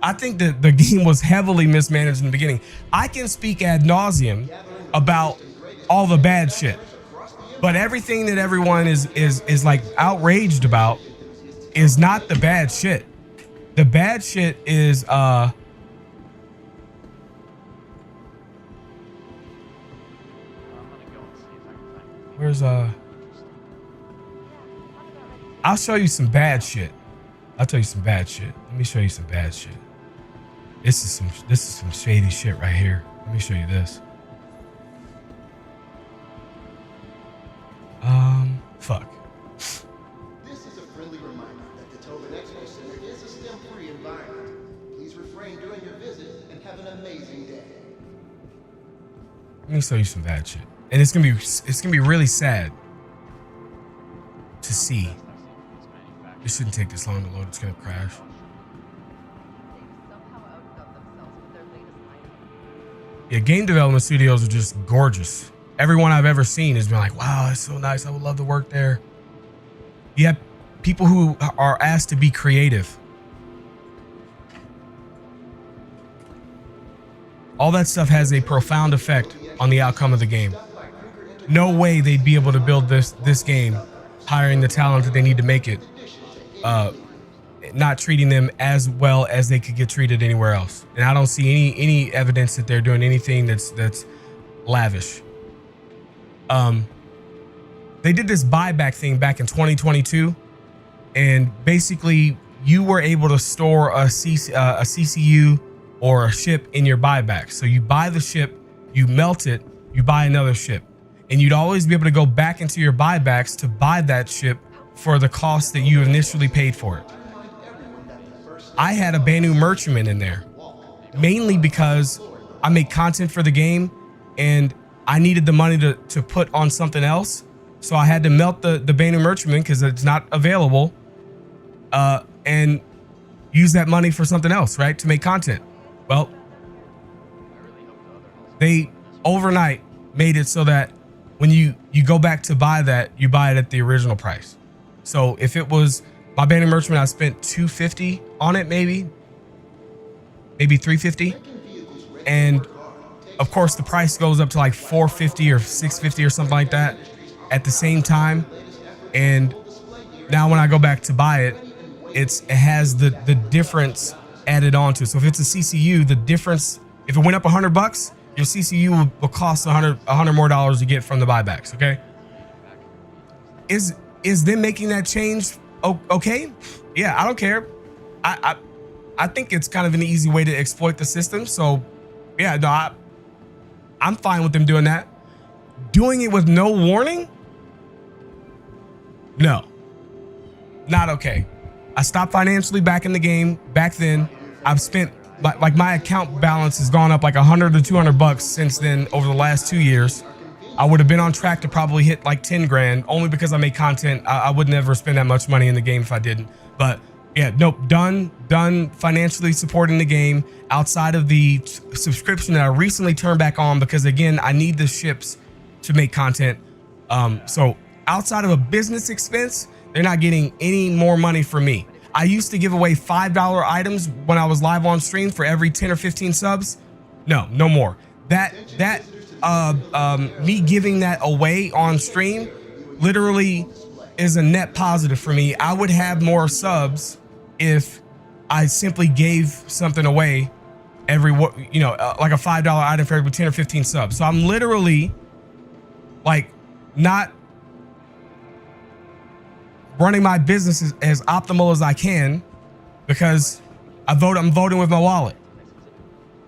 I think that the game was heavily mismanaged in the beginning. I can speak ad nauseum about all the bad shit, but everything that everyone is like outraged about is not the bad shit. The bad shit is where's I'll show you some bad shit. I'll tell you some bad shit. Let me show you some bad shit. This is some shady shit right here. Let me show you this. Fuck.
This is a friendly reminder that the Tobin Expo Center is a STEM-free environment. Please refrain during your visit and have an amazing day.
Let me show you some bad shit. And it's gonna be really sad to see. It shouldn't take this long to load. It's gonna crash. Yeah, game development studios are just gorgeous. Everyone I've ever seen has been like, wow, it's so nice. I would love to work there. You have people who are asked to be creative. All that stuff has a profound effect on the outcome of the game. No way they'd be able to build this game hiring the talent that they need to make it, not treating them as well as they could get treated anywhere else. And I don't see any evidence that they're doing anything that's lavish. They did this buyback thing back in 2022, and basically you were able to store a CCU or a ship in your buyback. So you buy the ship, you melt it, you buy another ship, and you'd always be able to go back into your buybacks to buy that ship for the cost that you initially paid for it. I had a Banu Merchantman in there, mainly because I make content for the game and I needed the money to put on something else. So I had to melt the Banu Merchantman because it's not available, and use that money for something else, right? To make content. Well, they overnight made it so that when you go back to buy that, you buy it at the original price. So if it was my Banu Merchantman, I spent $250 on it, maybe $350, and of course the price goes up to like $450 or $650 or something like that at the same time. And now when I go back to buy it, it has the difference added on to it. So if it's a CCU, the difference, if it went up $100, your CCU will cost $100 more dollars to get from the buybacks. Okay, is them making that change okay? Yeah, I don't care. I think it's kind of an easy way to exploit the system. So yeah, no, I'm fine with them doing that. Doing it with no warning? No, not okay. I stopped financially back in the game back then. I've spent my account balance has gone up like 100 to 200 bucks since then over the last 2 years. I would have been on track to probably hit like 10 grand only because I make content. I would never spend that much money in the game if I didn't. But yeah, nope, done financially supporting the game outside of the subscription that I recently turned back on because again, I need the ships to make content. So outside of a business expense, they're not getting any more money from me. I used to give away $5 items when I was live on stream for every 10 or 15 subs. No more. Me giving that away on stream literally is a net positive for me. I would have more subs if I simply gave something away every, like a $5 item for every 10 or 15 subs. So I'm literally like not running my business as optimal as I can because I'm voting with my wallet.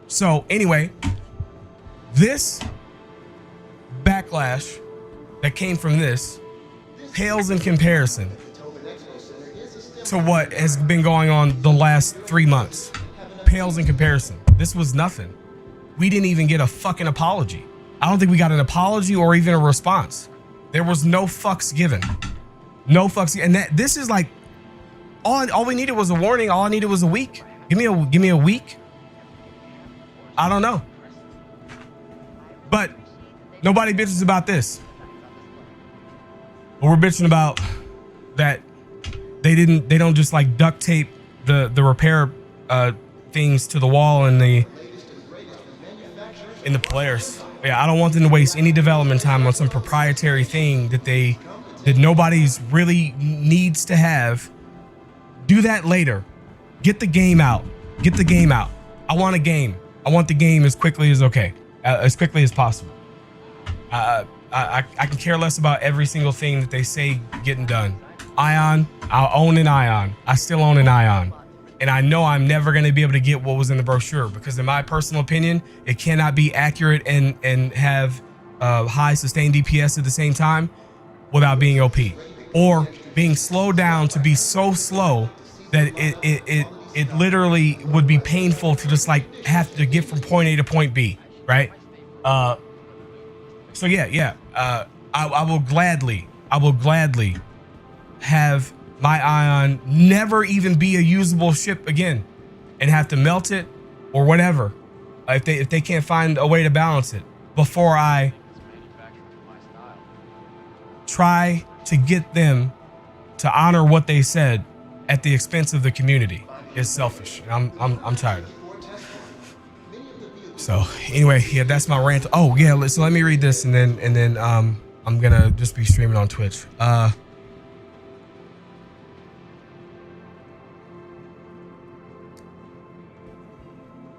So anyway, this backlash that came from this pales in comparison to what has been going on the last 3 months. Pales in comparison. This was nothing. We didn't even get a fucking apology. I don't think we got an apology or even a response. There was no fucks given. No fucks. And this is like all we needed was a warning. All I needed was a week. Give me a week. I don't know. But nobody bitches about this. But we're bitching about that they don't just like duct tape the repair things to the wall in the players. Yeah, I don't want them to waste any development time on some proprietary thing that nobody's really needs to have. Do that later. Get the game out. Get the game out. I want a game. I want the game as quickly as possible. I can care less about every single thing that they say getting done. Ion, I'll own an Ion. I still own an Ion. And I know I'm never going to be able to get what was in the brochure because in my personal opinion, it cannot be accurate and have high sustained DPS at the same time without being OP or being slowed down to be so slow that it literally would be painful to just like have to get from point A to point B, right? So yeah. I will gladly have my Ion never even be a usable ship again and have to melt it or whatever if they can't find a way to balance it before I try to get them to honor what they said at the expense of the community. Is selfish. I'm tired. So anyway, yeah, that's my rant. Oh yeah, so let me read this and then I'm gonna just be streaming on Twitch.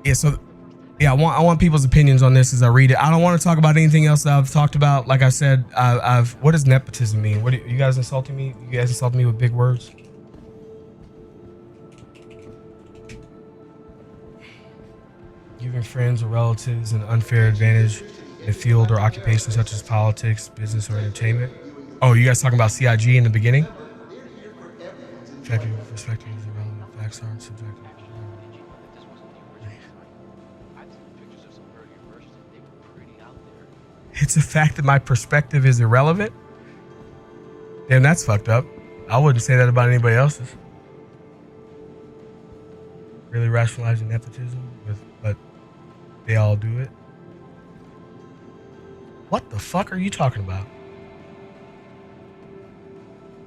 Yeah, so yeah, I want people's opinions on this as I read it. I don't want to talk about anything else that I've talked about. Like I said, what does nepotism mean? What you guys insulting me? You guys insulting me with big words? Giving friends or relatives an unfair advantage in a field or occupation such as politics, business, or entertainment. Oh, you guys talking about CIG in the beginning? Objective perspective is irrelevant. Facts aren't subjective. It's a fact that my perspective is irrelevant. Damn, that's fucked up. I wouldn't say that about anybody else's. Really rationalizing nepotism, but they all do it. What the fuck are you talking about?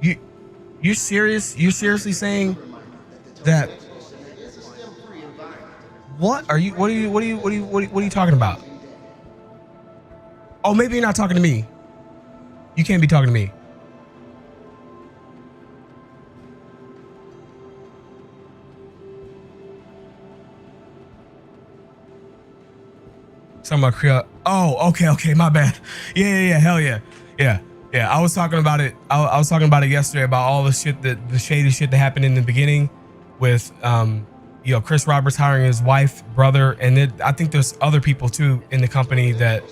You serious? You seriously saying that? What are you talking about? Oh, maybe you're not talking to me. You can't be talking to me. Talking about Creole. Oh, okay, my bad. Yeah, hell yeah. I was talking about it. I was talking about it yesterday about all the shit the shady shit that happened in the beginning with Chris Roberts hiring his wife, brother, and I think there's other people too in the company that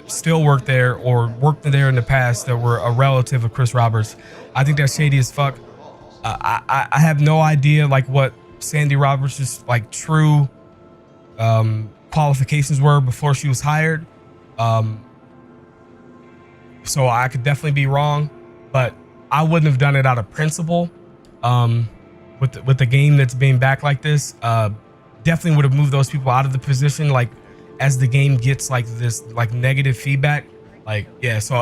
still work there or worked there in the past that were a relative of Chris Roberts. I think that's shady as fuck. I have no idea like what Sandy Roberts' like true qualifications were before she was hired. So I could definitely be wrong, but I wouldn't have done it out of principle. With the game that's being back like this, definitely would have moved those people out of the position. Like as the game gets like this, like negative feedback, like, yeah. So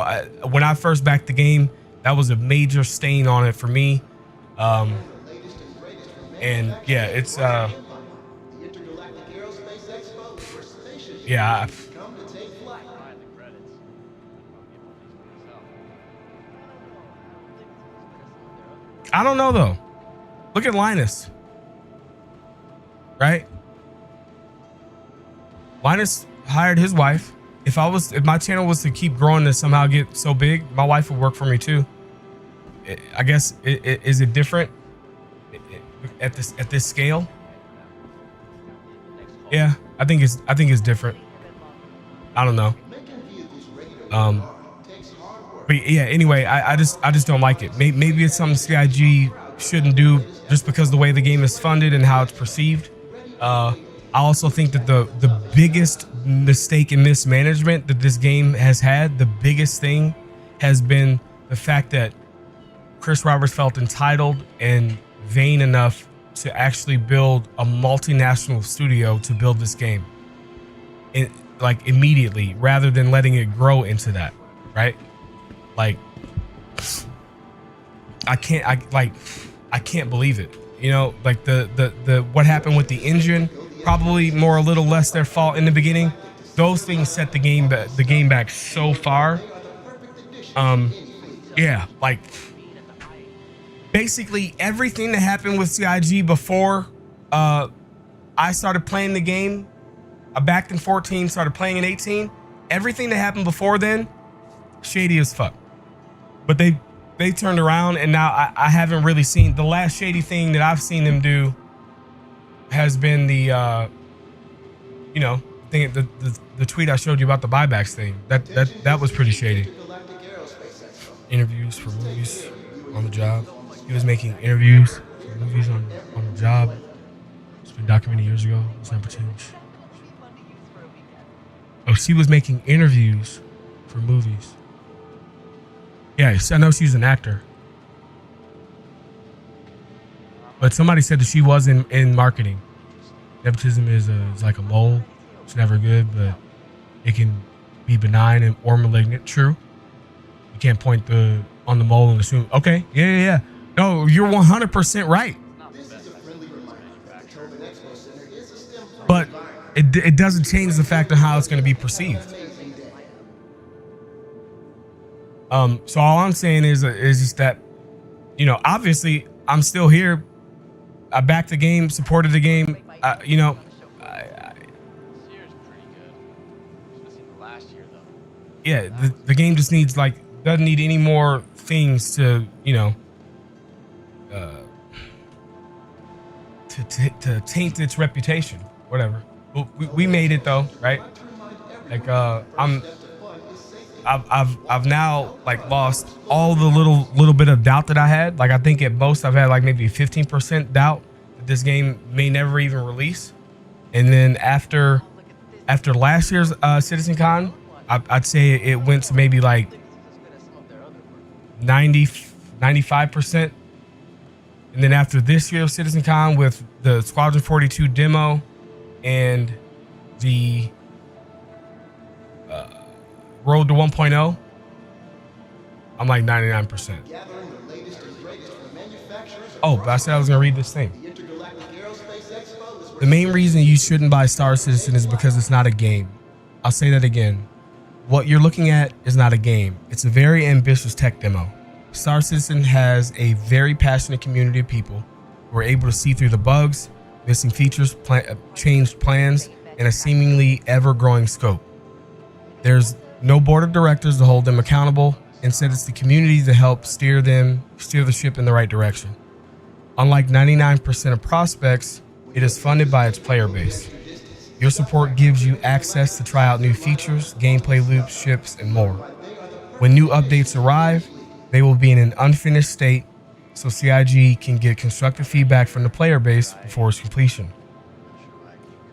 when I first backed the game, that was a major stain on it for me. And yeah, it's,
The Intergalactic Aerospace Expo is where spaceships
yeah,
come to take flight.
Behind the credits. I'll give one of these myself.
I don't know though. Look at Linus, right? Linus hired his wife. If my channel was to keep growing to somehow get so big, my wife would work for me too. I guess is it different at this scale? Yeah, I think it's different. I don't know. But yeah, anyway, I just don't like it. Maybe it's something CIG shouldn't do just because the way the game is funded and how it's perceived. I also think that the biggest mistake in mismanagement that this game has had, the biggest thing has been the fact that Chris Roberts felt entitled and vain enough to actually build a multinational studio to build this game, like immediately, rather than letting it grow into that, right? Like, I can't believe it. You know, like the what happened with the engine, probably more a little less their fault in the beginning. Those things set the game back so far. Yeah, like basically everything that happened with CIG before I started playing the game. I backed in 14, started playing in 18. Everything that happened before then, shady as fuck. But they turned around, and now I haven't really seen the last shady thing that I've seen them do has been the you know, thing, the tweet I showed you about the buybacks thing. That was pretty shady. Interviews for movies on the job. He was making interviews for movies on the job. It's been documented years ago. It's never changed. Oh, she was making interviews for movies. Yeah, I know she's an actor. But somebody said that she was in marketing. Nepotism is like a mole. It's never good, but it can be benign or malignant. True. You can't point on the mole and assume, okay, yeah. No, you're 100% right. But it doesn't change the fact of how it's going to be perceived. So all I'm saying is just that, you know, obviously I'm still here. I backed the game, supported the game. You know,
This year's pretty good. Should've seen the last year though.
yeah, the game just needs doesn't need any more things to, you know, to taint its reputation. Whatever. We made it though, right? Like I've now like lost all the little bit of doubt that I had. Like I think at most I've had like maybe 15% doubt that this game may never even release. And then after last year's Citizen Con, I'd say it went to maybe like 95%. And then after this year's Citizen Con with the Squadron 42 demo and the Road to 1.0, I'm like 99%. Oh, but I said I was gonna read this thing. The main reason you shouldn't buy Star Citizen is because it's not a game. I'll say that again. What you're looking at is not a game. It's a very ambitious tech demo. Star Citizen has a very passionate community of people who are able to see through the bugs, missing features, changed plans, and a seemingly ever-growing scope. There's no board of directors to hold them accountable. Instead, it's the community to help steer the ship in the right direction. Unlike 99% of prospects, it is funded by its player base. Your support gives you access to try out new features, gameplay loops, ships, and more. When new updates arrive, they will be in an unfinished state, so CIG can get constructive feedback from the player base before its completion.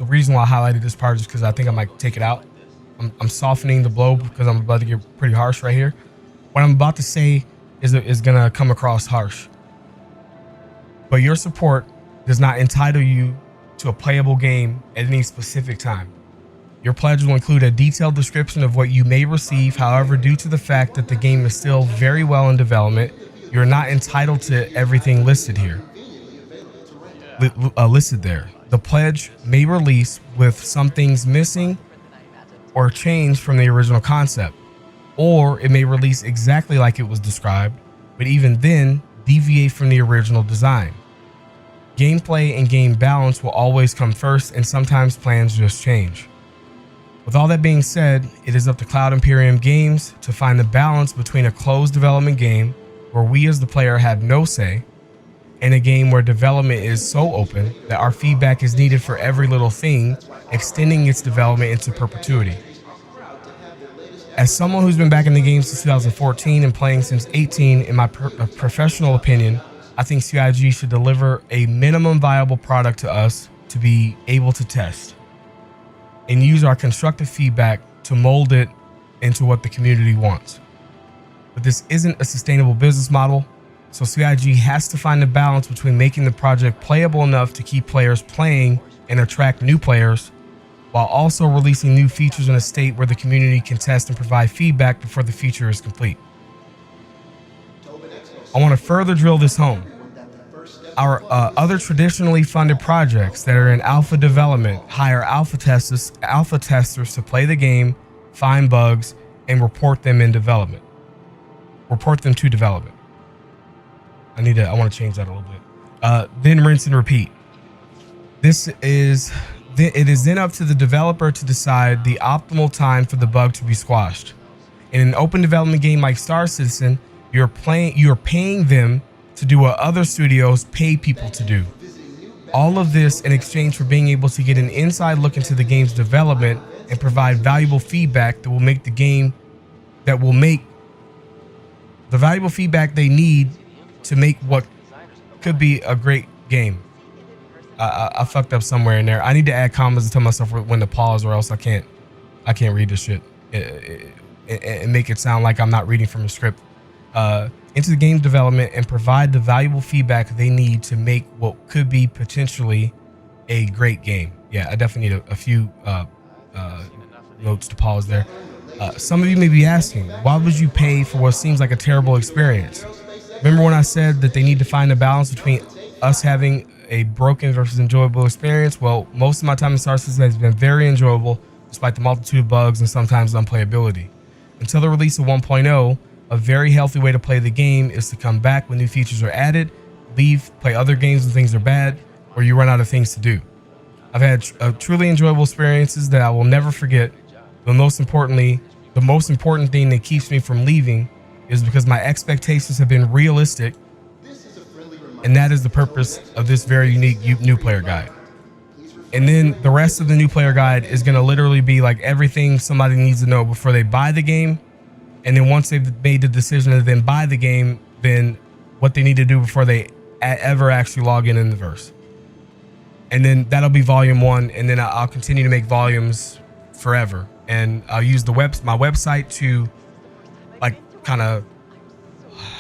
the reason why I highlighted this part is because I think I might take it out. I'm softening the blow because I'm about to get pretty harsh right here. What I'm about to say is gonna come across harsh. But your support does not entitle you to a playable game at any specific time. Your pledge will include a detailed description of what you may receive. However, due to the fact that the game is still very well in development, you're not entitled to everything listed here. Listed there. The pledge may release with some things missing or changed from the original concept, or it may release exactly like it was described, but even then deviate from the original design. Gameplay and game balance will always come first, and sometimes plans just change. With all that being said, it is up to Cloud Imperium Games to find the balance between a closed development game where we as the player have no say, and a game where development is so open that our feedback is needed for every little thing, extending its development into perpetuity. As someone who's been back in the game since 2014 and playing since 18, in my professional opinion, I think CIG should deliver a minimum viable product to us to be able to test and use our constructive feedback to mold it into what the community wants. But this isn't a sustainable business model, so CIG has to find the balance between making the project playable enough to keep players playing and attract new players, while also releasing new features in a state where the community can test and provide feedback before the feature is complete. I want to further drill this home. Our other traditionally funded projects that are in alpha development hire alpha testers to play the game, find bugs, and report them to development. I want to change that a little bit. Then rinse and repeat. It is then up to the developer to decide the optimal time for the bug to be squashed. In an open development game like Star Citizen, you're paying them to do what other studios pay people to do. All of this in exchange for being able to get an inside look into the game's development and provide valuable feedback that will make the valuable feedback they need to make what could be a great game. I fucked up somewhere in there. I need to add commas and tell myself when to pause, or else I can't read this shit and make it sound like I'm not reading from a script. Into the game development and provide the valuable feedback they need to make what could be potentially a great game. Yeah, I definitely need a few notes to pause there. Some of you may be asking, why would you pay for what seems like a terrible experience? Remember when I said that they need to find a balance between us having a broken versus enjoyable experience? Well, most of my time in Star Citizen has been very enjoyable, despite the multitude of bugs and sometimes unplayability. Until the release of 1.0, a very healthy way to play the game is to come back when new features are added, leave, play other games when things are bad, or you run out of things to do. I've had truly enjoyable experiences that I will never forget, but most importantly, the most important thing that keeps me from leaving is because my expectations have been realistic, and that is the purpose of this very unique new player guide. And then the rest of the new player guide is going to literally be like everything somebody needs to know before they buy the game. And then once they've made the decision to then buy the game, then what they need to do before they ever actually log in the verse. And then that'll be volume 1. And then I'll continue to make volumes forever. And I'll use my website to like kind of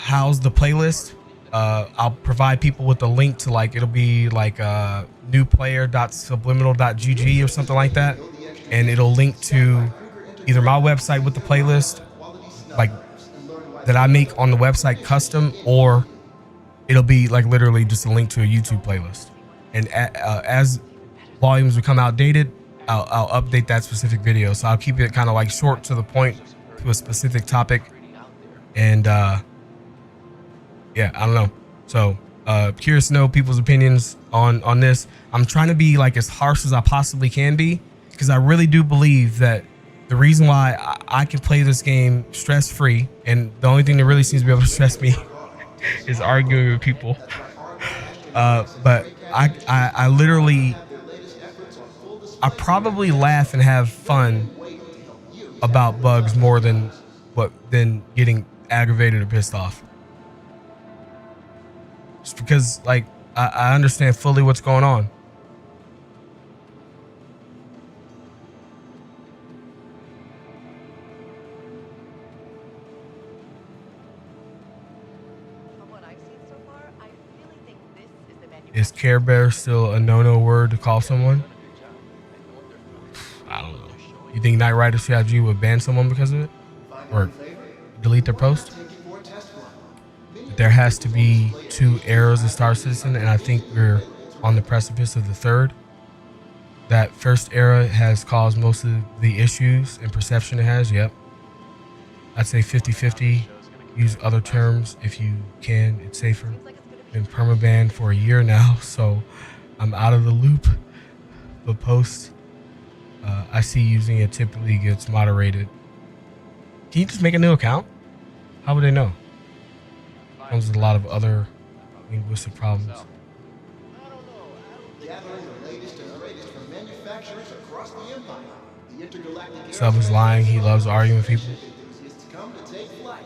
house the playlist. I'll provide people with a link to it'll be like newplayer.subliminal.gg or something like that. And it'll link to either my website with the playlist that I make on the website custom, or it'll be literally just a link to a YouTube playlist. And as volumes become outdated, I'll update that specific video. So I'll keep it kind of short to the point to a specific topic. And yeah, I don't know. So curious to know people's opinions on this. I'm trying to be as harsh as I possibly can be, because I really do believe that the reason why I can play this game stress-free, and the only thing that really seems to be able to stress me is arguing with people. But I literally, I probably laugh and have fun about bugs more than getting aggravated or pissed off. Just because I understand fully what's going on. Is Care Bear still a no-no word to call someone? I don't know. You think Knight Rider CIG would ban someone because of it? Or delete their post? There has to be 2 errors of Star Citizen, and I think we're on the precipice of the 3rd. That first error has caused most of the issues and perception it has. Yep. I'd say 50-50. Use other terms if you can. It's safer. Been permabanned for a year now, so I'm out of the loop. The post I see using it typically gets moderated. Can you just make a new account? How would they know? Comes with a lot of other linguistic problems.
Gathering the latest and greatest from manufacturers across the empire. The intergalactic
Sub is lying. He loves arguing with people.
enthusiasts come to take flight.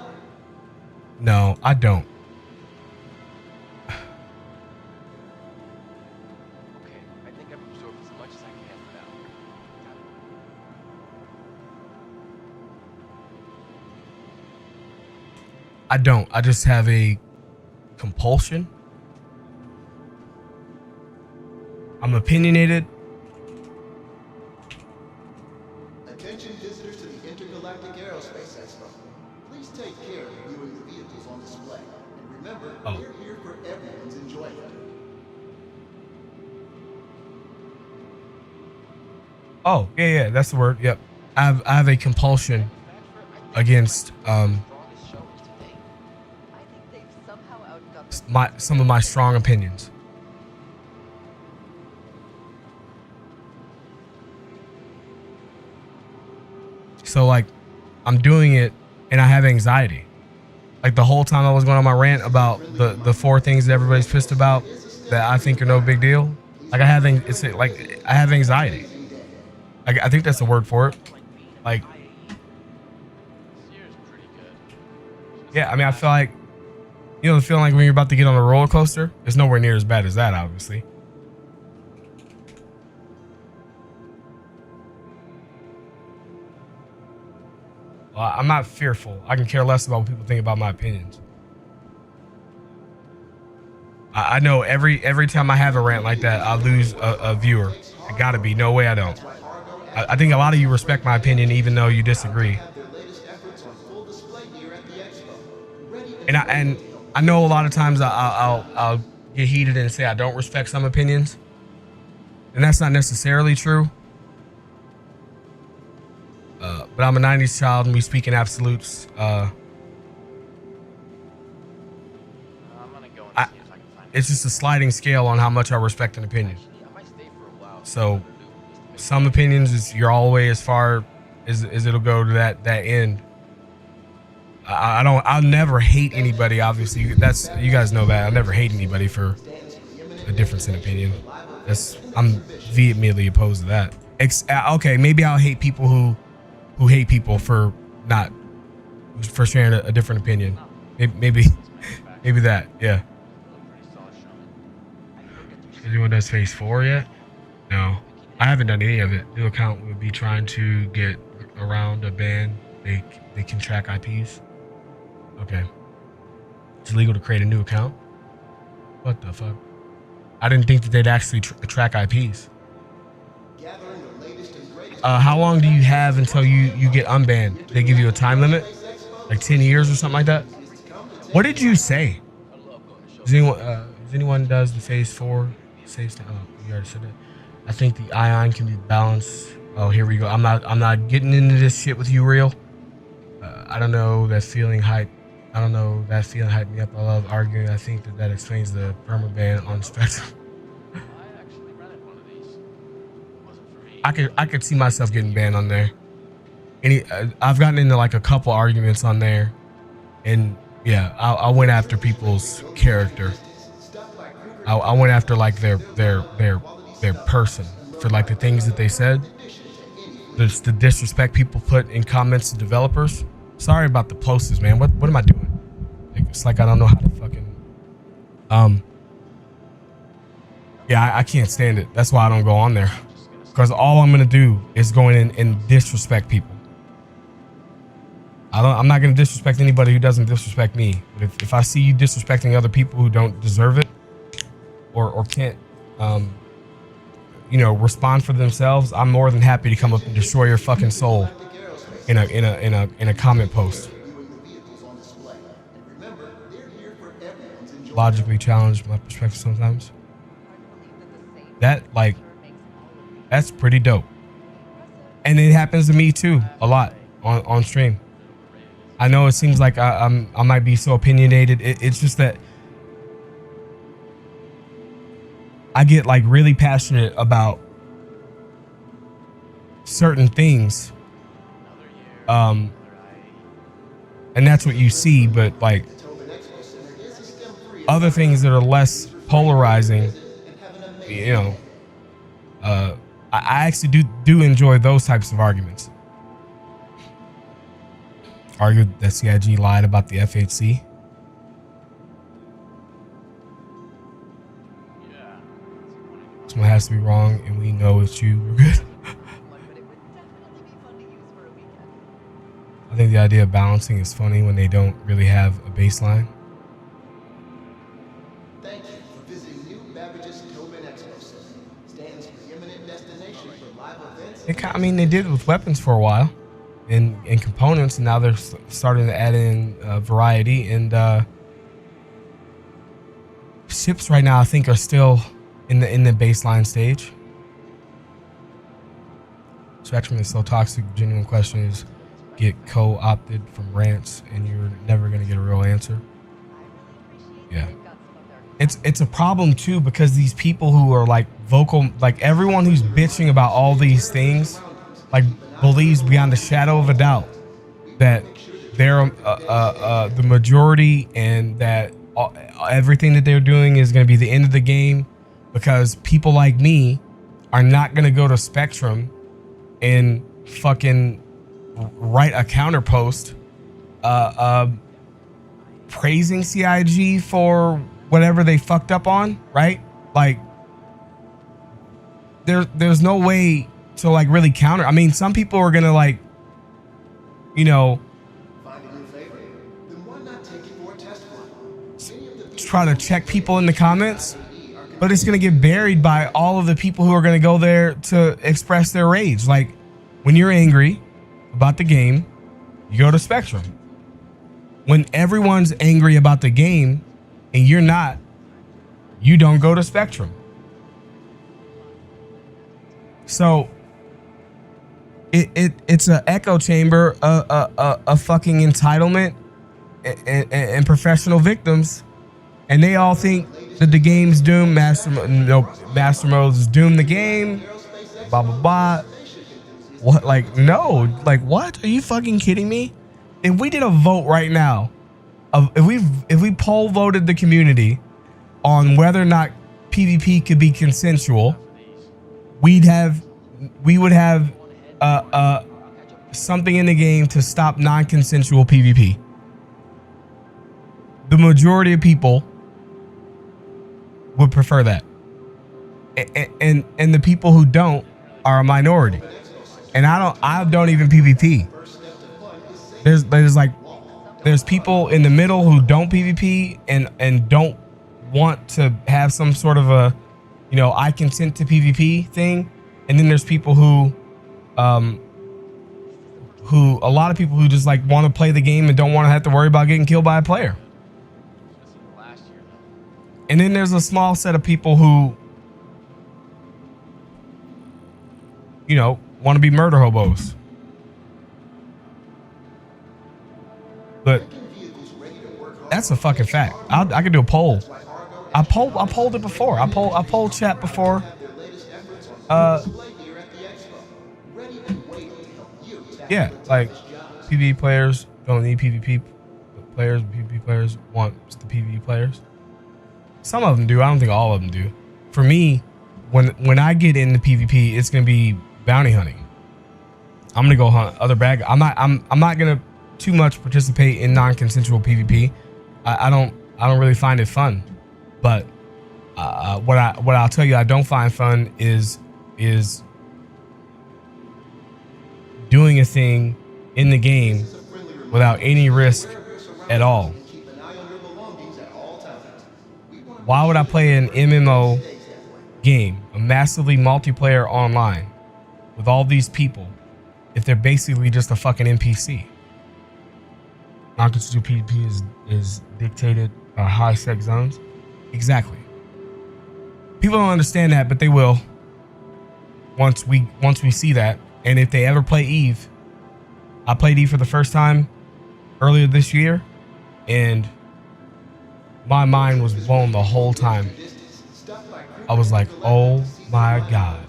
No, I don't.
Okay, I think I've absorbed as much as I can for now.
I don't. I just have a compulsion. I'm opinionated.
Attention visitors to the Intergalactic Aerospace Expo. Please take care of viewing the vehicles on display. And remember, we're here for everyone's enjoyment.
Oh, yeah, that's the word. Yep. I have a compulsion against
I think they've somehow outdone
some of my strong opinions. So like I'm doing it and I have anxiety. Like the whole time I was going on my rant about the 4 things that everybody's pissed about that I think are no big deal. Like I have anxiety. Like I think that's the word for it. Like yeah, I mean I feel like, you know, the feeling like when you're about to get on a roller coaster, it's nowhere near as bad as that, obviously. Well, I'm not fearful. I can care less about what people think about my opinions. I know every time I have a rant like that, I lose a viewer. It gotta be. No way I don't. I think a lot of you respect my opinion, even though you disagree. And I know a lot of times I'll get heated and say I don't respect some opinions, and that's not necessarily true. But I'm a 90s child and we speak in absolutes. It's just a sliding scale on how much I respect an opinion. So some opinions is you're all the way as far as it'll go to that end. I'll never hate anybody. Obviously, you guys know that. I'll never hate anybody for a difference in opinion. I'm vehemently opposed to that. Okay, maybe I'll hate people who hate people for sharing a different opinion. Maybe that. Yeah. Anyone does phase 4 yet? No, I haven't done any of it. New account would be trying to get around a ban. They can track IPs. Okay. It's illegal to create a new account? What the fuck? I didn't think that they'd actually track IPs. How long do you have until you get unbanned? They give you a time limit? Like 10 years or something like that? What did you say? Does anyone does the phase 4 saves? Oh, you already said that. I think the ion can be balanced. Oh, here we go. I'm not getting into this shit with you, real. I don't know that feeling hype. I don't know that feeling hyped me up. I love arguing. I think that explains the permaban on Spectrum. I could see myself getting banned on there. I've gotten into like a couple arguments on there, and yeah, I went after people's character. I went after like their person for like the things that they said. There's the disrespect people put in comments to developers. Sorry about the posters, man. What am I doing? It's like I don't know how to fucking yeah, I can't stand it. That's why I don't go on there. Because all I'm gonna do is go in and disrespect people. I'm not gonna disrespect anybody who doesn't disrespect me. But if I see you disrespecting other people who don't deserve it, or can't, you know, respond for themselves, I'm more than happy to come up and destroy your fucking soul in a comment post. Logically challenge my perspective sometimes. That, like, that's pretty dope. And it happens to me too a lot on stream. I know it seems like I might be so opinionated. It's just that I get like really passionate about certain things. And that's what you see, but like other things that are less polarizing, you know, I actually do enjoy those types of arguments. Argued that CIG lied about the FHC. Someone has to be wrong, and we know it's you. We're good. I think the idea of balancing is funny when they don't really have a baseline.
Thank you for visiting New Babbage's Tobin Expo Center. Stands preeminent destination for live events.
I mean, they did it with weapons for a while, and components, and now they're starting to add in variety. And ships right now, I think, are still in the baseline stage. Spectrum is so toxic. Genuine question is, get co-opted from rants, and you're never gonna get a real answer. Yeah. It's a problem too, because these people who are like vocal, like everyone who's bitching about all these things, like believes beyond a shadow of a doubt that they're the majority, and that everything that they're doing is going to be the end of the game, because people like me are not going to go to Spectrum and fucking write a counter post praising CIG for whatever they fucked up on, right? Like there's no way to like really counter. I mean, some people are gonna like, you know, try to check people in the comments, but it's gonna get buried by all of the people who are gonna go there to express their rage. Like when you're angry about the game, you go to Spectrum. When everyone's angry about the game and you're not, you don't go to Spectrum. So it's an echo chamber, a fucking entitlement and professional victims, and they all think that the game's doomed. Master mode's doomed the game. Blah blah blah. What? Like no. Like what? Are you fucking kidding me? If we did a vote right now, if we poll voted the community on whether or not PvP could be consensual, we would have something in the game to stop non-consensual PvP. The majority of people would prefer that, and the people who don't are a minority. And I don't even PvP. There's people in the middle who don't PvP and don't want to have some sort of a, you know, I consent to PvP thing. And then there's people who a lot of people who just like want to play the game and don't want to have to worry about getting killed by a player. And then there's a small set of people who, you know, want to be murder hobos. But that's a fucking fact. I could do a poll. I polled it before. I polled chat before. Yeah, like PvE players don't need PvP players. PvP players want the PvE players. Some of them do. I don't think all of them do. For me, when I get into PvP, it's gonna be bounty hunting. I'm gonna go hunt other bad guys. I'm not gonna too much participate in non-consensual PvP. I don't really find it fun. But what I'll tell you I don't find fun is doing a thing in the game without any risk at all. Why would I play an MMO game, a massively multiplayer online, with all these people, if they're basically just a fucking NPC? Not to do PvP is dictated by high sex zones. Exactly. People don't understand that, but they will once we see that. And if they ever play Eve, I played Eve for the first time earlier this year, and my mind was blown the whole time. I was like, oh my god,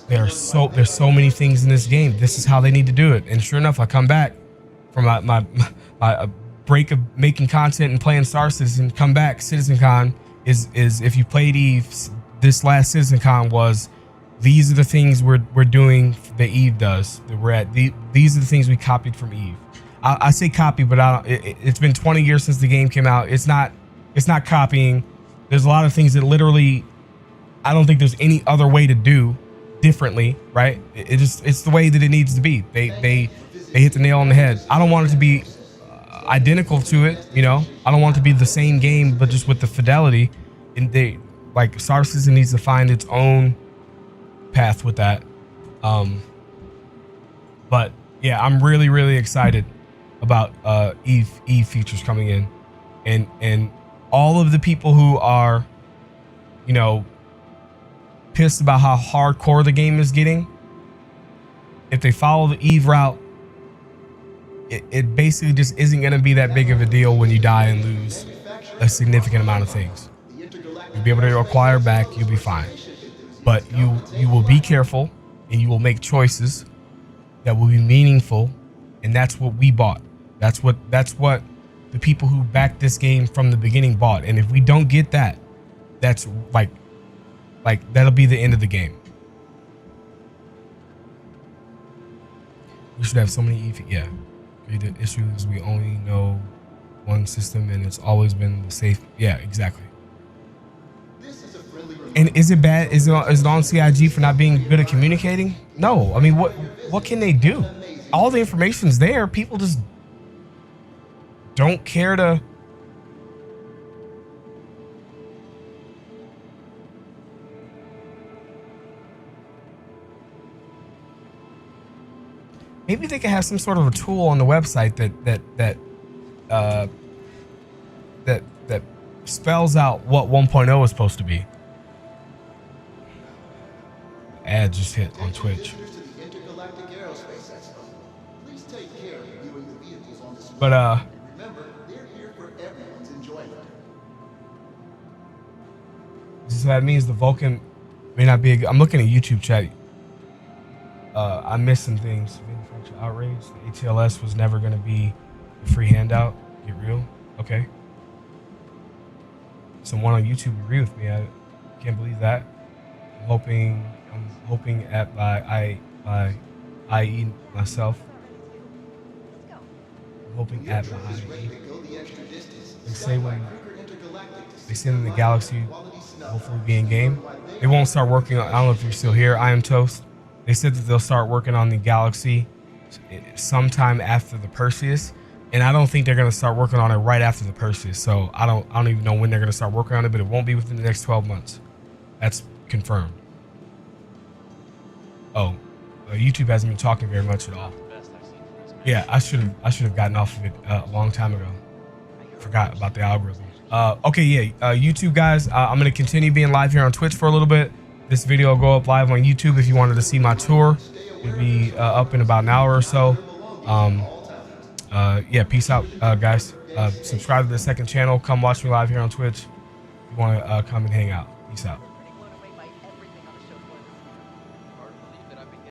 there's so many things in this game. This is how they need to do it. And sure enough, I come back from my break of making content and playing Star Citizen, come back. CitizenCon is if you played Eve, this last CitizenCon was, these are the things we're doing that Eve does, that we're at. These are the things we copied from Eve. I say copy, but it's been 20 years since the game came out. It's not copying. There's a lot of things that literally, I don't think there's any other way to do differently, right? It's the way that it needs to be. They hit the nail on the head. I don't want it to be identical to it, you know. I don't want it to be the same game, but just with the fidelity. And like Star Citizen needs to find its own path with that. But yeah, I'm really excited about Eve features coming in, and all of the people who are, you know, pissed about how hardcore the game is getting, if they follow the Eve route, it basically just isn't going to be that big of a deal when you die and lose a significant amount of things. You'll be able to acquire back, you'll be fine. But you will be careful, and you will make choices that will be meaningful, and that's what we bought. That's what the people who backed this game from the beginning bought. And if we don't get that, that's like that'll be the end of the game. We should have so many yeah. The issue is we only know one system, and it's always been the safe. Yeah, exactly. And is it bad? Is it on CIG for not being good at communicating? No. I mean, what can they do? All the information's there. People just don't care to. Maybe they could have some sort of a tool on the website that spells out what 1.0 is supposed to be. Ad just hit on Twitch. But
remember, they're here for everyone's enjoyment.
so that means the Vulcan may not be I'm looking at YouTube chat. I missed some things. Manufacturer outrage. The ATLS was never going to be a free handout. Get real. Okay. Someone on YouTube agree with me. I can't believe that. I'm hoping at by IAE myself. I'm hoping at by IAE. They say when the Galaxy hopefully be in game. They won't start working on. I don't know if you're still here. I am Toast. They said that they'll start working on the Galaxy sometime after the Perseus, and I don't think they're gonna start working on it right after the Perseus. So I don't even know when they're gonna start working on it, but it won't be within the next 12 months. That's confirmed. Oh, YouTube hasn't been talking very much at all. Yeah, I should have gotten off of it a long time ago. Forgot about the algorithm. Okay, yeah, YouTube guys, I'm gonna continue being live here on Twitch for a little bit. This video will go up live on YouTube if you wanted to see my tour. It'll be up in about an hour or so. Yeah, peace out, guys. Subscribe to the second channel. Come watch me live here on Twitch. If you want to come and hang out. Peace out.